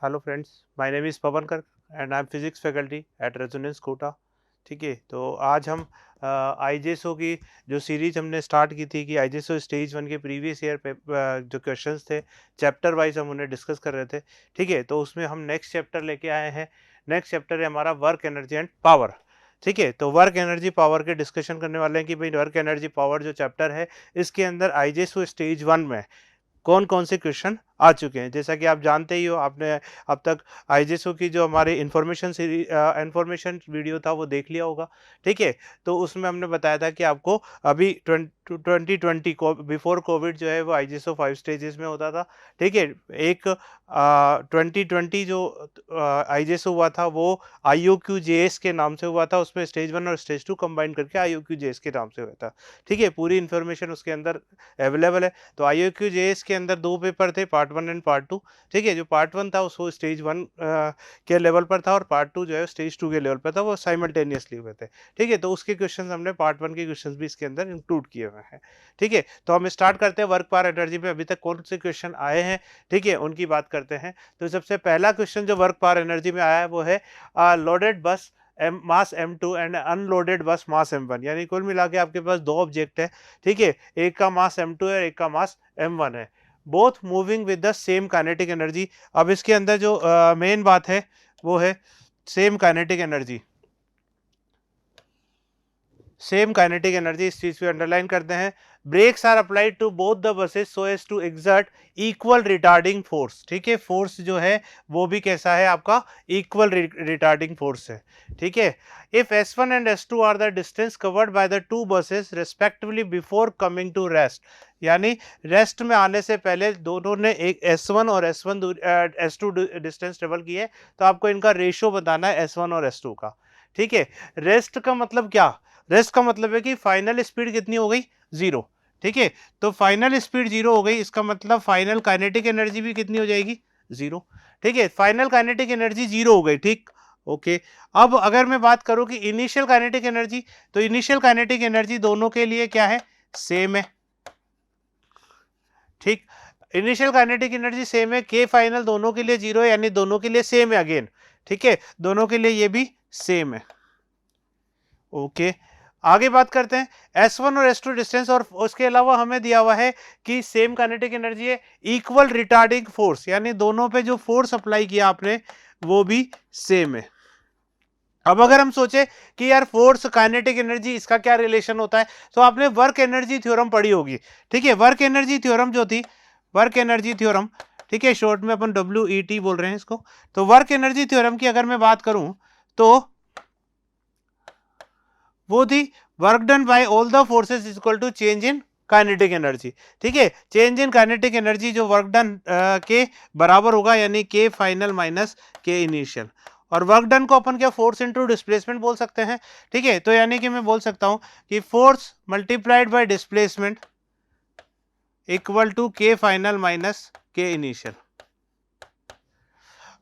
Hello friends, my name is Pawan Kar and I am physics faculty at Resonance Kota. ठीक है, तो आज हम आईजेएसओ की जो सीरीज हमने स्टार्ट की थी कि आईजेएसओ स्टेज वन के प्रीवियस ईयर जो क्वेश्चंस थे चैप्टर वाइज हम उन्हें डिस्कस कर रहे थे। ठीक है, तो उसमें हम नेक्स्ट चैप्टर लेके आए हैं। नेक्स्ट चैप्टर है हमारा वर्क एनर्जी एंड पावर। ठीक है, तो वर्क एनर्जी पावर के डिस्कशन करने वाले हैं कि भाई वर्क एनर्जी पावर जो चैप्टर है इसके अंदर आईजेएसओ स्टेज वन में कौन कौन से क्वेश्चन आ चुके हैं। जैसा कि आप जानते ही हो, आपने अब तक आईजेएसओ की जो हमारी इंफॉर्मेशन वीडियो था वो देख लिया होगा। ठीक है, तो उसमें हमने बताया था कि आपको अभी 2020 को बिफोर कोविड जो है वो आईजेएसओ 5 स्टेजेस में होता था। ठीक है, एक 2020 जो आईजेएसओ हुआ था वो आईओक्यूजेएस के नाम से हुआ था। उसमें स्टेज वन और स्टेज टू कंबाइन करके आईओक्यूजेएस के नाम से हुआ था। ठीक है, पूरी इन्फॉर्मेशन उसके अंदर अवेलेबल है। तो आईओक्यूजेएस के अंदर दो पेपर थे, part one and part two. ठीक है, जो पार्ट वन था उसको स्टेज वन के लेवल पर था और पार्ट टू जो है स्टेज टू के लेवल पर था, वो साइमल्टेनियसली हुए थे। ठीक है, तो उसके क्वेश्चन हमने पार्ट वन के क्वेश्चन भी इसके अंदर इंक्लूड किए हुए हैं। ठीक है, तो हम स्टार्ट करते हैं वर्क पावर एनर्जी में अभी तक कौन से क्वेश्चन आए हैं। ठीक है, उनकी बात करते हैं। तो सबसे पहला क्वेश्चन जो वर्क पावर एनर्जी में आया है वो है लोडेड बस मास M2 एंड अनलोडेड बस मास M1, यानी कुल मिला के आपके पास दो ऑब्जेक्ट है। ठीक है, एक का मास M2 है, एक का मास M1 है, both moving with the same kinetic energy. अब इसके अंदर जो मेन बात है वो है same kinetic energy. Same kinetic energy, इस चीज पे अंडरलाइन करते हैं। Brakes are applied to both the buses so as to exert equal retarding force. ठीक है, फोर्स जो है वो भी कैसा है आपका, इक्वल रिटार्डिंग फोर्स है। ठीक है, if S1 and S2 are the distance covered by the two buses respectively before coming to rest, यानी रेस्ट में आने से पहले दोनों ने एक S1 और S2 डिस्टेंस ट्रेवल की है, तो आपको इनका रेशियो बताना है S1 और S2 का। ठीक है, रेस्ट का मतलब क्या, रेस्ट का मतलब है कि फाइनल स्पीड कितनी हो गई, जीरो। ठीक है, तो फाइनल स्पीड जीरो हो गई, इसका मतलब फाइनल काइनेटिक एनर्जी भी कितनी हो जाएगी, जीरो। ठीक है, फाइनल काइनेटिक एनर्जी जीरो हो गई। ठीक, ओके। अब अगर मैं बात करूं कि इनिशियल काइनेटिक एनर्जी, तो इनिशियल काइनेटिक एनर्जी दोनों के लिए क्या है, सेम है। ठीक, इनिशियल काइनेटिक एनर्जी सेम है, के फाइनल दोनों के लिए जीरो है, यानी दोनों के लिए सेम है अगेन। ठीक है, दोनों के लिए ये भी सेम है। ओके, आगे बात करते हैं S1 और S2 डिस्टेंस, और उसके अलावा हमें दिया हुआ है कि सेम काइनेटिक एनर्जी है, इक्वल रिटार्डिंग फोर्स, यानी दोनों पे जो फोर्स अप्लाई किया आपने वो भी सेम है। अब अगर हम सोचे कि यार फोर्स काइनेटिक एनर्जी इसका क्या रिलेशन होता है, तो आपने वर्क एनर्जी थ्योरम पढ़ी होगी। ठीक है, वर्क एनर्जी थ्योरम जो थी, वर्क एनर्जी थ्योरम, ठीक है, शॉर्ट में अपन WET बोल रहे हैं इसको। तो वर्क एनर्जी थ्योरम की अगर मैं बात करूं तो वो the work done by all the forces is equal to change in kinetic energy. ठीक है, चेंज इन काइनेटिक एनर्जी जो वर्क डन के बराबर होगा, यानी K final minus K initial. और वर्क डन को अपन क्या फोर्स इनटू डिस्प्लेसमेंट बोल सकते हैं। ठीक है, तो यानी कि मैं बोल सकता हूं कि force multiplied by displacement equal to K final minus K initial.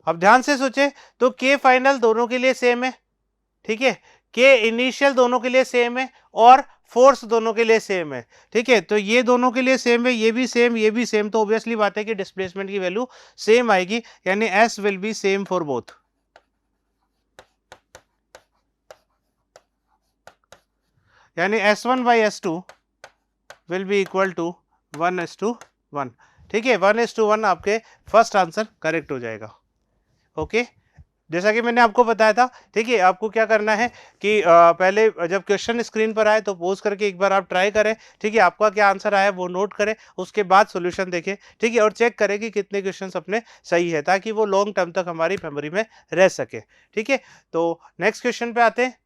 अब ध्यान से सोचे, तो के फाइनल दोनों के लिए सेम है। ठीक है, के इनिशियल दोनों के लिए सेम है और फोर्स दोनों के लिए सेम है। ठीक है, तो ये दोनों के लिए सेम है, ये भी सेम, ये भी सेम, तो ऑब्वियसली बात है कि डिस्प्लेसमेंट की वैल्यू सेम आएगी, यानी S will be same for both. यानी S1 by S2 will be equal to 1:1। ठीक है, 1:1 आपके फर्स्ट आंसर करेक्ट हो जाएगा। ओके, जैसा कि मैंने आपको बताया था। ठीक है, आपको क्या करना है कि पहले जब क्वेश्चन स्क्रीन पर आए तो पोज करके एक बार आप ट्राई करें। ठीक है, आपका क्या आंसर आया वो नोट करें, उसके बाद सॉल्यूशन देखें। ठीक है, और चेक करें कि कितने क्वेश्चंस अपने सही है, ताकि वो लॉन्ग टर्म तक हमारी मेमोरी में रह सके। ठीक है, तो नेक्स्ट क्वेश्चन पे आते हैं।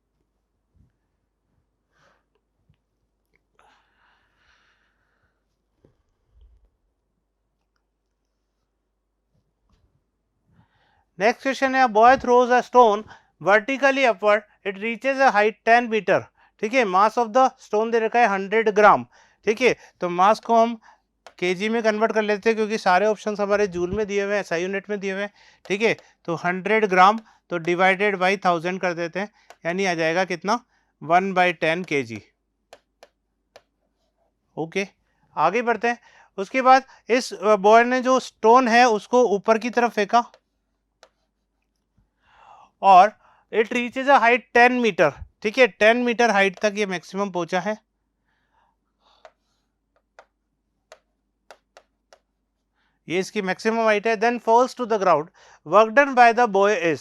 नेक्स्ट क्वेश्चन है, boy throws a stone vertically upward, it reaches a height 10 metre. ठीक है, मास ऑफ द स्टोन दे रखा है 100 ग्राम। ठीक है, तो मास को हम केजी में कन्वर्ट कर लेते हैं, क्योंकि सारे ऑप्शंस हमारे जूल में दिए हुए हैं, SI यूनिट में दिए हुए हैं। ठीक है, तो 100 ग्राम तो डिवाइडेड बाई 1000 कर देते हैं, यानी आ जाएगा कितना, 1/10 kg। ओके, आगे बढ़ते हैं। उसके बाद इस बॉय ने जो स्टोन है उसको ऊपर की तरफ फेंका। और it reaches a height 10 metre, ठीक है, 10 मीटर हाइट तक ये मैक्सिमम पहुंचा है। ये इसकी मैक्सिमम हाइट है। Then falls to the ground, work done by the boy is,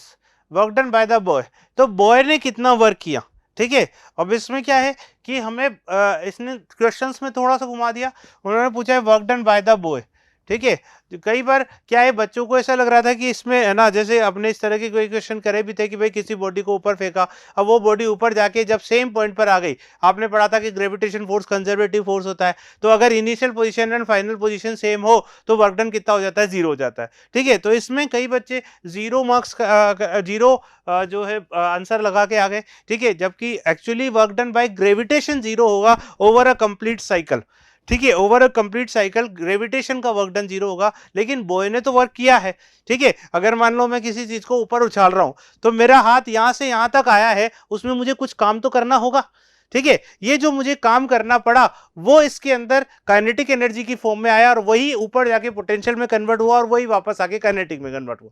work done by the boy, तो बॉय ने कितना वर्क किया, ठीक है। अब इसमें क्या है कि हमें इसने क्वेश्चंस में थोड़ा सा घुमा दिया, उन्होंने पूछा है work done by the boy, ठीक है। तो कई बार क्या है, बच्चों को ऐसा लग रहा था कि इसमें है ना, जैसे अपने इस तरह के कोई क्वेश्चन करे भी थे कि भाई किसी बॉडी को ऊपर फेंका, अब वो बॉडी ऊपर जाके जब सेम पॉइंट पर आ गई, आपने पढ़ा था कि ग्रेविटेशन फोर्स कंजर्वेटिव फोर्स होता है, तो अगर initial position and final position same हो तो वर्क डन कितना हो जाता है, जीरो हो जाता है, ठीक है। तो इसमें कई बच्चे जीरो मार्क्स, जीरो जो है आंसर लगा के आ गए, ठीक है, जबकि actually work done bye gravitation zero होगा ओवर अ कंप्लीट साइकिल, ठीक है, over a complete cycle gravitation का वर्क डन जीरो होगा, लेकिन बॉय ने तो वर्क किया है, ठीक है। अगर मान लो मैं किसी चीज को ऊपर उछाल रहा हूं, तो मेरा हाथ यहां से यहां तक आया है, उसमें मुझे कुछ काम तो करना होगा, ठीक है। ये जो मुझे काम करना पड़ा वो इसके अंदर काइनेटिक एनर्जी की फॉर्म में आया, और वही ऊपर जाके पोटेंशियल में कन्वर्ट हुआ, और वही वापस आके काइनेटिक में कन्वर्ट हुआ,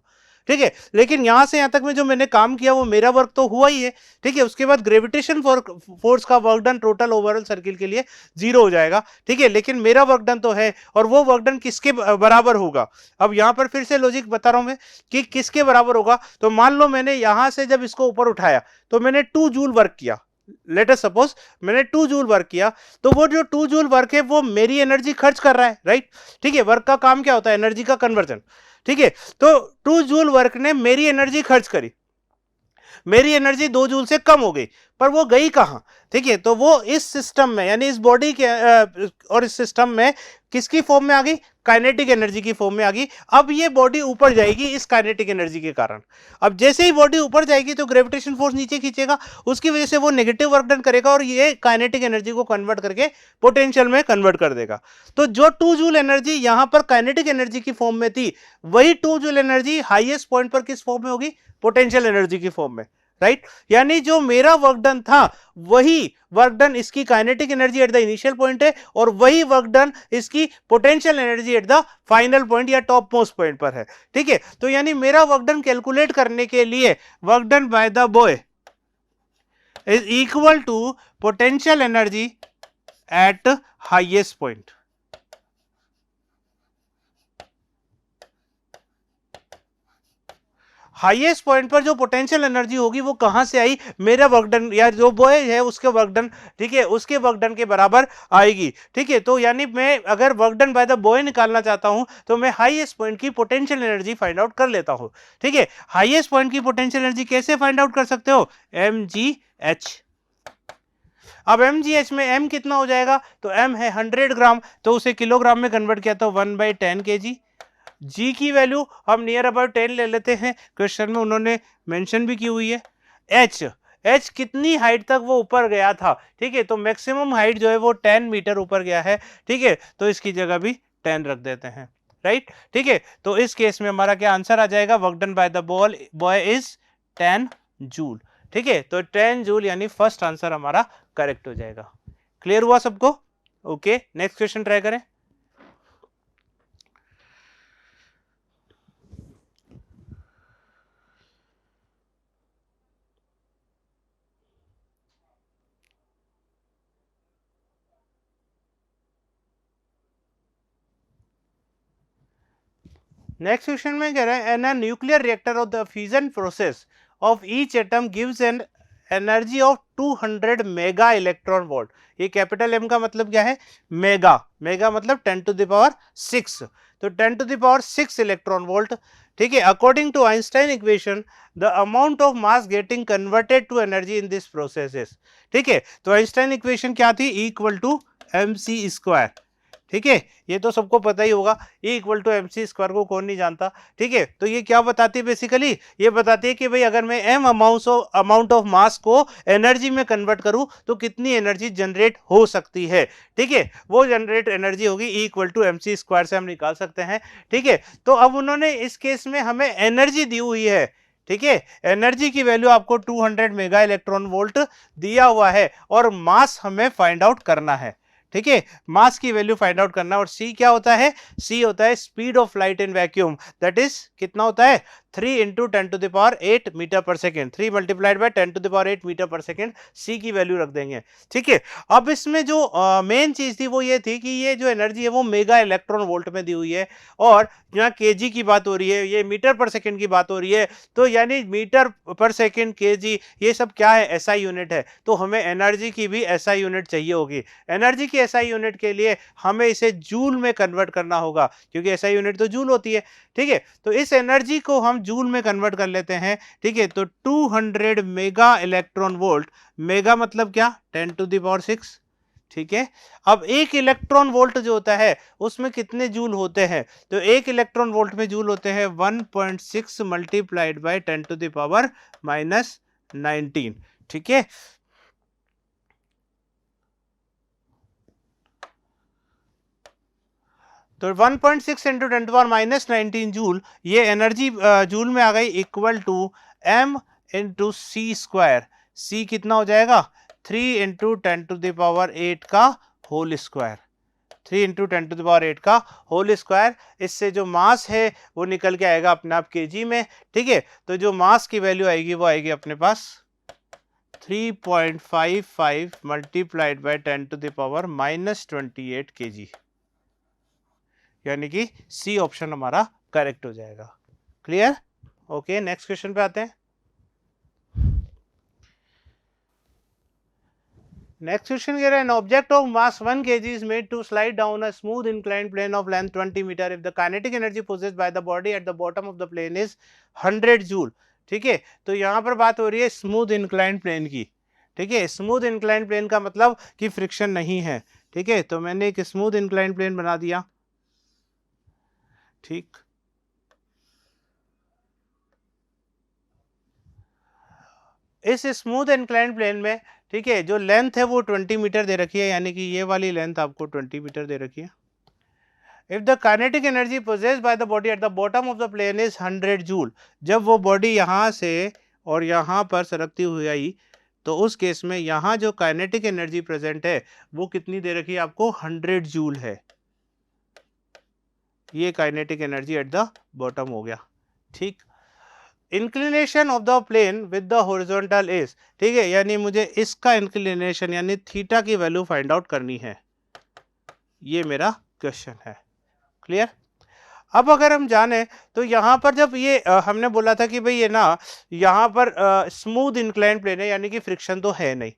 ठीक है। लेकिन यहां से यहां तक में जो मैंने काम किया वो मेरा वर्क तो हुआ ही है, ठीक है। उसके बाद ग्रेविटेशन फोर्स का work done total overall circle के लिए जीरो हो जाएगा, ठीक है, लेकिन मेरा वर्क डन तो है, और वो वर्क डन किसके बराबर होगा। अब यहां पर फिर से लॉजिक बता रहा हूं मैं कि किसके बराबर होगा। तो मान लो मैंने यहां से जब इसको ऊपर उठाया तो मैंने 2 जूल वर्क किया, लेट अस सपोज मैंने 2 जूल वर्क किया, तो वो जो 2 जूल वर्क है वो मेरी एनर्जी खर्च कर रहा है, राइट, ठीक है। वर्क का काम क्या होता है, एनर्जी का कन्वर्जन, ठीक है। तो 2 जूल वर्क ने मेरी एनर्जी खर्च करी, मेरी एनर्जी 2 जूल से कम हो गई, पर वो गई कहां, ठीक है। तो वो इस सिस्टम में, यानी इस बॉडी के और इस सिस्टम में किसकी फॉर्म में आ गई, काइनेटिक एनर्जी की फॉर्म में आ गई। अब ये बॉडी ऊपर जाएगी इस काइनेटिक एनर्जी के कारण। अब जैसे ही बॉडी ऊपर जाएगी तो ग्रेविटेशन फोर्स नीचे खींचेगा, उसकी वजह से वो नेगेटिव वर्क डन करेगा, और ये काइनेटिक एनर्जी को कन्वर्ट करके पोटेंशियल में कन्वर्ट कर देगा। तो जो 2 जूल एनर्जी यहां पर काइनेटिक एनर्जी की फॉर्म में थी, वही 2 जूल एनर्जी हाईएस्ट पॉइंट पर किस फॉर्म में होगी, पोटेंशियल एनर्जी की फॉर्म में, राइट। यानी जो मेरा वर्क डन था वही वर्क डन इसकी kinetic energy at the initial point है, और वही वर्क डन इसकी potential energy at the final point या टॉप मोस्ट पॉइंट पर है, ठीक है। तो यानी मेरा वर्क डन कैलकुलेट करने के लिए work done by the boy is equal to potential energy at highest point. Highest point पर जो पोटेंशियल एनर्जी होगी वो कहां से आई, मेरा वर्क डन या जो बॉय है उसके वर्क डन, ठीक है, उसके वर्क डन के बराबर आएगी, ठीक है। तो यानी मैं अगर work done by the boy निकालना चाहता हूं तो मैं हाईएस्ट पॉइंट की पोटेंशियल एनर्जी फाइंड आउट कर लेता हूं, ठीक है। हाईएस्ट पॉइंट की पोटेंशियल एनर्जी कैसे फाइंड आउट कर सकते हो, mgh। अब mgh में m कितना हो जाएगा, तो m है 100 ग्राम, तो उसे किलोग्राम में कन्वर्ट किया तो 1/10 kg। जी की वैल्यू हम नियर अबाउट 10 ले लेते हैं, क्वेश्चन में उन्होंने मेंशन भी की हुई है। एच कितनी हाइट तक वो ऊपर गया था, ठीक है, तो मैक्सिमम हाइट जो है वो 10 मीटर ऊपर गया है, ठीक है, तो इसकी जगह भी 10 रख देते हैं, राइट, ठीक है। तो इस केस में हमारा क्या आंसर आ जाएगा, work done by the boy is 10 joule, ठीक है। तो 10 जूल यानी फर्स्ट आंसर हमारा करेक्ट हो जाएगा। क्लियर हुआ सबको, ओके। नेक्स्ट क्वेश्चन ट्राई करें। नेक्स्ट क्वेश्चन में कह रहे हैं an nuclear reactor of the fusion process of each atom gives an energy of 200 mega electron volt. ये कैपिटल एम का मतलब क्या है, मेगा, मेगा मतलब 10 टू द पावर 6, तो 10 to the power 6 electron volt, ठीक है। According to Einstein equation the amount of mass getting converted to energy in this process is, ठीक है। तो आइंस्टाइन इक्वेशन क्या थी, इक्वल टू mc स्क्वायर, ठीक है, ये तो सबको पता ही होगा, E equal to mc square को कौन नहीं जानता, ठीक है। तो ये क्या बताती है, बेसिकली ये बताती है कि भाई अगर मैं m अमाउंट ऑफ मास को एनर्जी में कन्वर्ट करूं तो कितनी एनर्जी जनरेट हो सकती है, ठीक है। वो जनरेट एनर्जी होगी E equal to mc square से हम निकाल सकते हैं, ठीक है। तो अब उन्होंने इस केस में हमें एनर्जी दी हुई है, ठीक है, एनर्जी की वैल्यू आपको 200 मेगा इलेक्ट्रॉन वोल्ट दिया हुआ है, और मास हमें फाइंड आउट करना है, ठीक है, मास की वैल्यू फाइंड आउट करना। और c क्या होता है, c होता है speed of light in vacuum, that is कितना होता है 3 into 10⁸ metre per second, 3 multiplied by 10⁸ metre per second, सी की वैल्यू रख देंगे। ठीक है, अब इसमें जो मेन चीज थी वो ये थी कि ये जो एनर्जी है वो मेगा इलेक्ट्रॉन वोल्ट में दी हुई है, और यहाँ केजी की बात हो रही है, ये मीटर पर सेकेंड की बात हो रही है, तो यानी मीटर पर सेकेंड, केजी, ये सब क्या है, एसआई यूनिट है। तो हमें एनर्जी की भी एसआई यूनिट चाहिए होगी। एनर्जी की एसआई यूनिट के लिए हमें इसे जूल में कन्वर्ट करना होगा, क्योंकि एसआई यूनिट तो जूल होती है। ठीक है, तो इस एनर्जी को हम जूल में कन्वर्ट कर लेते हैं। ठीक है, तो 200 मेगा इलेक्ट्रॉन वोल्ट, मेगा मतलब क्या, 10⁶। ठीक है, अब एक इलेक्ट्रॉन वोल्ट जो होता है उसमें कितने जूल होते हैं, तो एक इलेक्ट्रॉन वोल्ट में जूल होते हैं 1.6 मल्टीप्लाइड बाय 10⁻⁹ ठीक है, तो 1.6 इंटू 10⁻⁻19 जूल, ये एनर्जी जूल में आ गई, equal to m into C square. C कितना हो जाएगा, 3 इंटू 10⁸ का होल स्क्वायर, 3 इंटू 10⁸ का होल स्क्वायर। इससे जो मास है वो निकल के आएगा अपने आप केजी में। ठीक है, तो जो मास की वैल्यू आएगी वो आएगी अपने पास 3.55 मल्टीप्लाइड बाय 10⁻⁻28 kg, यानी कि सी ऑप्शन हमारा करेक्ट हो जाएगा। क्लियर? ओके, नेक्स्ट क्वेश्चन पे आते हैं। नेक्स्ट क्वेश्चन कह रहा है, an object of mass 1 kg is made to slide down a smooth inclined plane of length 20 metre if the kinetic energy possessed by the body at the bottom of the plane is 100 joule. ठीक है, तो यहां पर बात हो रही है smooth inclined plane की। ठीक है, स्मूथ इंक्लाइंड प्लेन का मतलब कि फ्रिक्शन नहीं है। ठीक है, तो मैंने एक स्मूथ इंक्लाइंड प्लेन बना दिया। ठीक, इस स्मूथ इंक्लाइंड प्लेन में, ठीक है, जो लेंथ है वो 20 मीटर दे रखी है, यानी कि ये वाली लेंथ आपको 20 मीटर दे रखी है। If the kinetic energy possessed by the body at the bottom of the plane is 100 joule, जब वो बॉडी यहां से और यहां पर सरकती हुई आई, तो उस केस में यहां जो काइनेटिक एनर्जी प्रेजेंट है वो कितनी दे रखी है आपको, 100 जूल है। ये kinetic energy at the bottom हो गया। ठीक, inclination of the plane with the horizontal is, ठीक है, यानी मुझे इसका इंक्लिनेशन यानी थीटा की वैल्यू फाइंड आउट करनी है। ये मेरा क्वेश्चन है। क्लियर? अब अगर हम जाने तो यहां पर जब ये हमने बोला था कि भाई ये ना यहां पर स्मूथ इंक्लाइंड प्लेन है, यानी कि फ्रिक्शन तो है नहीं।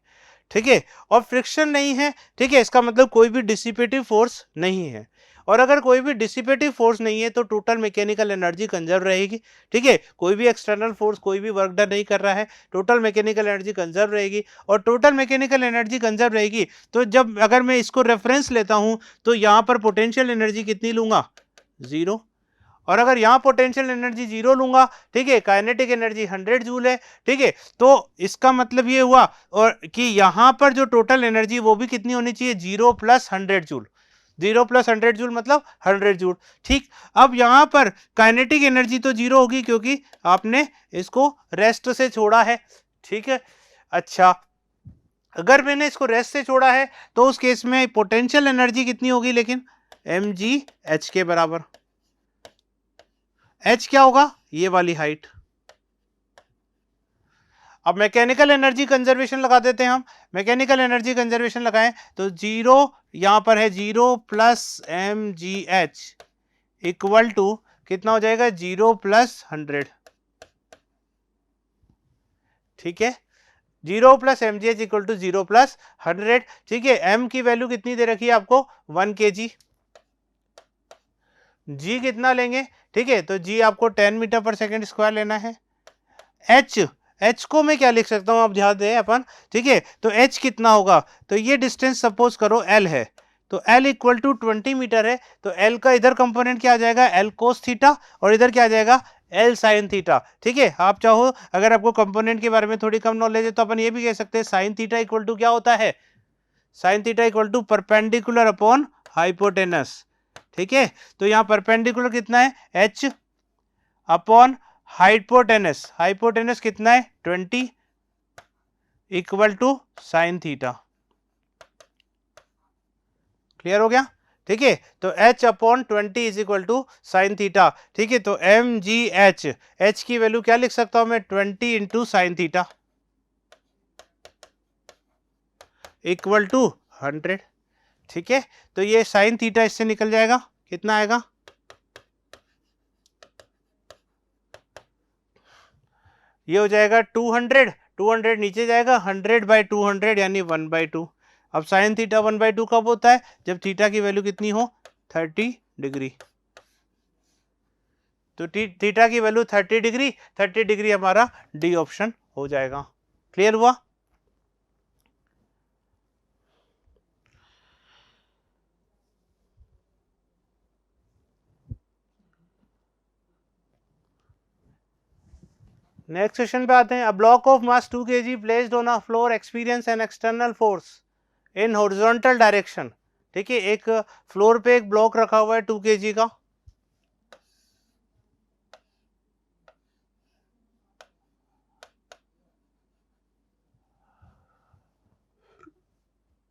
ठीक है, और फ्रिक्शन नहीं है, ठीक है, इसका मतलब कोई भी डिसिपेटिव फोर्स नहीं है, और अगर कोई भी डिसिपेटिव फोर्स नहीं है तो टोटल मैकेनिकल एनर्जी कंजर्व रहेगी। ठीक है, कोई भी एक्सटर्नल फोर्स कोई भी वर्क डन नहीं कर रहा है, टोटल मैकेनिकल एनर्जी कंजर्व रहेगी, और टोटल मैकेनिकल एनर्जी कंजर्व रहेगी तो जब अगर मैं इसको रेफरेंस लेता हूं तो यहां पर पोटेंशियल एनर्जी कितनी लूंगा, 0, और अगर यहां पोटेंशियल एनर्जी 0 लूंगा, ठीक है, काइनेटिक एनर्जी 100 जूल है। ठीक है, तो इसका मतलब ये हुआ और कि यहां पर जो टोटल एनर्जी वो भी कितनी होनी चाहिए, 0 + 100 जूल, 0 + 100 जूल मतलब 100 जूल। ठीक, अब यहां पर काइनेटिक एनर्जी तो 0 होगी क्योंकि आपने इसको रेस्ट से छोड़ा है। ठीक है, अच्छा, अगर मैंने इसको रेस्ट से छोड़ा है तो उस केस में पोटेंशियल एनर्जी कितनी होगी, लेकिन mgh के बराबर। h क्या होगा, ये वाली हाइट। अब मैकेनिकल एनर्जी कंजर्वेशन लगा देते हैं हम, मैकेनिकल एनर्जी कंजर्वेशन लगाएं तो 0 यहां पर है, 0 + mgh इक्वल टू कितना हो जाएगा, 0 + 100। ठीक है, 0 + mgh इक्वल टू 0 + 100। ठीक है, m की वैल्यू कितनी दे रखी है आपको, 1 kg। g कितना लेंगे, ठीक है, तो g आपको 10 मीटर पर सेकेंड स्क्वायर लेना है। h को मैं क्या लिख सकता हूं, आप ध्यान दें अपन। ठीक है, तो h कितना होगा, तो ये डिस्टेंस सपोज करो l है, तो l इक्वल टू 20 मीटर है, तो l का इधर कंपोनेंट क्या आ जाएगा, l cos थीटा, और इधर क्या आ जाएगा, l sin थीटा। ठीक है, आप चाहो अगर आपको कंपोनेंट के बारे में थोड़ी कम नॉलेज है तो अपन ये भी कह सकते हैं sin थीटा इक्वल टू क्या होता है, sin theta equal to perpendicular upon hypotenuse. ठीक है, तो यहाँ परपेंडिकुलर कितना है, h अपॉन हाइपोटेनस, हाइपोटेनस कितना है, 20 equal to sine theta. Clear हो गया? ठीक है, तो h upon 20 is equal to sine theta. ठीक है, तो एम जी एच की वैल्यू क्या लिख सकता हूं मैं, 20 into sine theta equal to 100। ठीक है, तो ये साइन थीटा इससे निकल जाएगा, कितना आएगा, ये हो जाएगा 200, 200 नीचे जाएगा, 100/200 यानी 1/2। अब साइन थीटा 1/2 कब होता है, जब थीटा की वैल्यू कितनी हो, 30 डिग्री। तो थीटा की वैल्यू 30 डिग्री, 30 डिग्री हमारा डी ऑप्शन हो जाएगा। क्लियर हुआ। नेक्स्ट क्वेश्चन पे आते हैं। A block of mass 2 kg placed on a floor experience an external force in horizontal direction. ठीक है, एक फ्लोर पे एक ब्लॉक रखा हुआ है 2 kg का,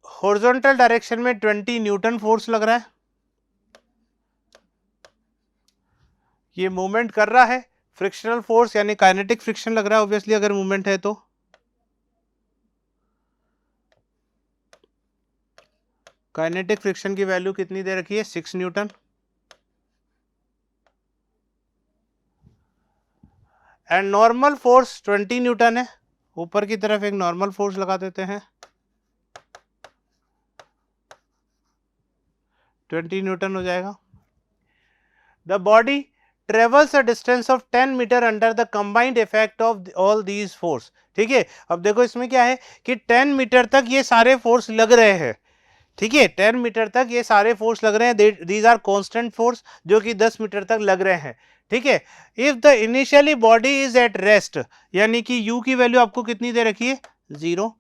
हॉरिजॉन्टल डायरेक्शन में 20 न्यूटन फोर्स लग रहा है, ये मूवमेंट कर रहा है, फ्रिक्शनल फोर्स यानी काइनेटिक फ्रिक्शन लग रहा है ऑब्वियसली अगर मूवमेंट है तो। काइनेटिक फ्रिक्शन की वैल्यू कितनी दे रखी है, 6 Newton. And normal force 20 Newton है, ऊपर की तरफ एक नॉर्मल फोर्स लगा देते हैं, 20 न्यूटन हो जाएगा। The body travels a distance of 10 metre under the combined effect of all these force. ठीक है, अब देखो इसमें क्या है कि 10 मीटर तक ये सारे फोर्स लग रहे हैं। ठीक है, 10 मीटर तक ये सारे फोर्स लग रहे हैं, दीज आर कांस्टेंट फोर्स जो कि 10 मीटर तक लग रहे हैं। ठीक है, if the initially body is at rest, यानी कि u की वैल्यू आपको कितनी दे रखी है, 0।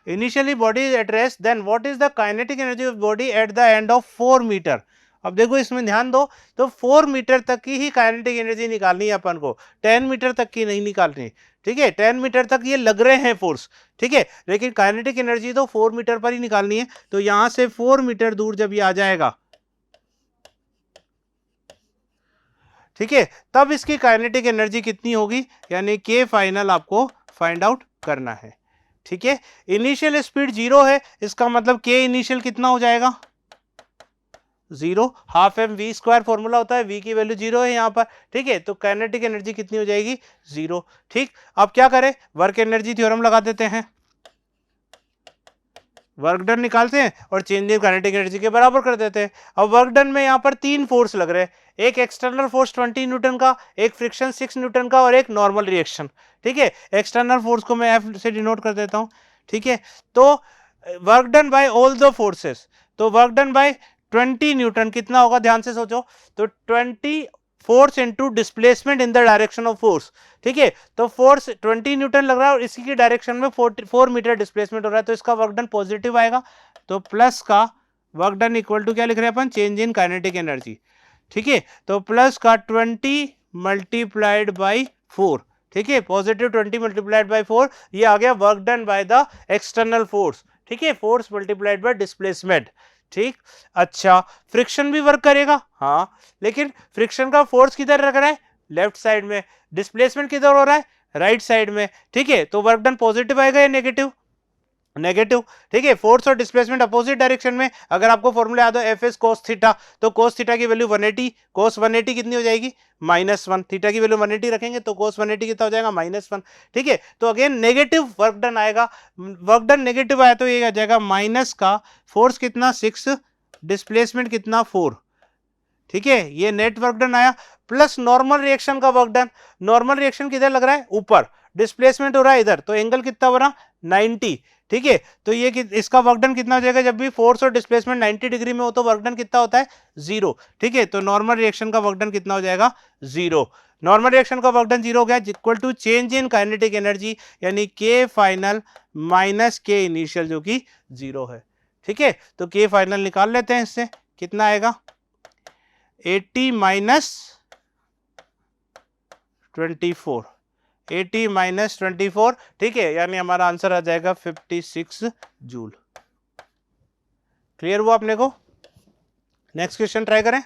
Initially body is at rest, then what is the kinetic energy of body at the end of 4 metre. अब देखो इसमें ध्यान दो, तो 4 मीटर तक की ही काइनेटिक एनर्जी निकालनी है अपन को, 10 मीटर तक की नहीं निकालनी। ठीक है, 10 मीटर तक ये लग रहे हैं फोर्स। ठीक है, लेकिन काइनेटिक एनर्जी तो 4 मीटर पर ही निकालनी है, तो यहां से 4 मीटर दूर जब ये आ जाएगा, ठीक है, तब इसकी काइनेटिक एनर्जी कितनी होगी, यानी के फाइनल आपको फाइंड आउट करना है। ठीक है, इनिशियल स्पीड 0 है, इसका मतलब के इनिशियल कितना हो जाएगा, 0, half M V square formula होता है, वी की वैल्यू 0 है यहाँ पर। ठीक है, तो काइनेटिक एनर्जी कितनी हो जाएगी, 0। ठीक, अब क्या करें, वर्क एनर्जी थ्योरम लगा देते हैं, वर्क डन निकालते हैं और चेंज इन काइनेटिक एनर्जी के बराबर कर देते हैं। अब वर्क डन में यहाँ पर 3 फोर्स लग रहे हैं, एक एक्सटर्नल फोर्स 20 न्यूटन का, एक फ्रिक्शन 6 न्यूटन का और एक नॉर्मल रिएक्शन। ठीक है, एक्सटर्नल फोर्स को मैं एफ से डिनोट कर देता हूँ। ठीक है, तो work done by all the forces, तो वर्क डन बाय 20 न्यूटन कितना होगा, ध्यान से सोचो, तो 20 force into displacement in the direction of force. ठीक है, तो फोर्स 20 न्यूटन लग रहा है और इसी की डायरेक्शन में 4 मीटर डिस्प्लेसमेंट हो रहा है, तो इसका वर्क डन पॉजिटिव आएगा, तो प्लस का वर्क डन इक्वल टू क्या लिख रहे हैं अपन, चेंज इन काइनेटिक एनर्जी। ठीक है, तो प्लस का 20 मल्टीप्लाइड बाई 4। ठीक है, पॉजिटिव 20 मल्टीप्लाइड बाई 4, ये आ गया work done by the external force. ठीक है, फोर्स मल्टीप्लाइड बाय डिस्प्लेसमेंट। ठीक, अच्छा, फ्रिक्शन भी वर्क करेगा, हाँ, लेकिन फ्रिक्शन का फोर्स किधर रख रहा है, लेफ्ट साइड में, डिस्प्लेसमेंट किधर हो रहा है, राइट साइड में। ठीक है, तो वर्क डन पॉजिटिव आएगा या नेगेटिव, नेगेटिव। ठीक है, फोर्स और डिस्प्लेसमेंट अपोजिट डायरेक्शन में, अगर आपको फॉर्मूला याद हो एफ एस कोस थीटा, तो कोस थीटा की वैल्यू 180, कोस 180 कितनी हो जाएगी, -1, थीटा की वैल्यू 180 रखेंगे तो कोस 180 कितना हो जाएगा, -1। ठीक है, तो अगेन नेगेटिव वर्क डन आएगा, वर्क डन नेगेटिव आया तो ये आ जाएगा माइनस का फोर्स कितना 6, डिस्प्लेसमेंट कितना 4। ठीक है, ये नेट वर्क डन आया, प्लस नॉर्मल रिएक्शन का वर्क डन, नॉर्मल रिएक्शन किधर लग रहा है, ऊपर, डिस्प्लेसमेंट हो रहा है इधर, तो एंगल कितना हो रहा, 90। ठीक है, तो ये इसका वर्क डन कितना हो जाएगा, जब भी फोर्स और डिस्प्लेसमेंट 90 डिग्री में हो तो वर्क डन कितना होता है, 0। ठीक है, तो नॉर्मल रिएक्शन का वर्क डन कितना हो जाएगा, 0। नॉर्मल रिएक्शन का वर्क डन 0 हो गया, equal to change in kinetic energy, यानी K final minus K initial जो कि 0 है। ठीक है, तो के फाइनल निकाल लेते हैं, इससे कितना आएगा, 80 माइनस 24, 80 माइनस 24। ठीक है, यानी हमारा आंसर आ जाएगा 56 जूल। क्लियर हुआ अपने को। नेक्स्ट क्वेश्चन ट्राई करें।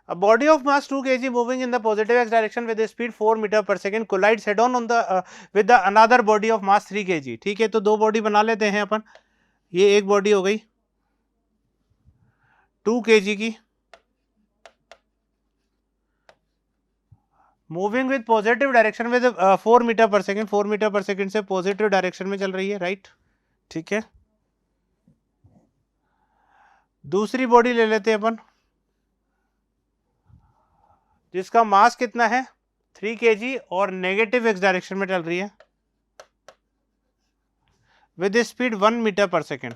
A body of mass 2 kg moving in the positive x direction with a speed 4 meter per second collides head on the with the another body of mass 3 kg। ठीक है, तो दो body बना लेते हैं अपन। ये एक बॉडी हो गई 2 kg की, moving with positive direction with 4 metre per second, 4 metre per second से पॉजिटिव डायरेक्शन में चल रही है, राइट। ठीक है, दूसरी बॉडी ले लेते हैं अपन जिसका मास कितना है 3 kg और नेगेटिव एक्स डायरेक्शन में चल रही है with speed 1 metre per second.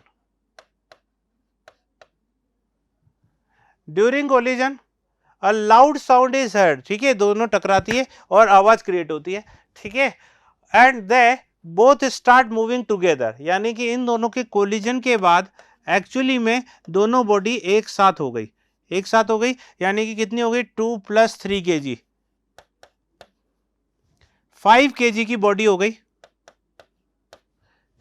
During collision a loud sound is heard. ठीक है, दोनों टकराती है और आवाज क्रिएट होती है। ठीक है, and they both start moving together, यानी कि इन दोनों के कोलिजन के बाद एक्चुअली में दोनों बॉडी एक साथ हो गई, एक साथ हो गई, यानी कि कितनी हो गई 2 + 3 kg, 5 kg की बॉडी हो गई।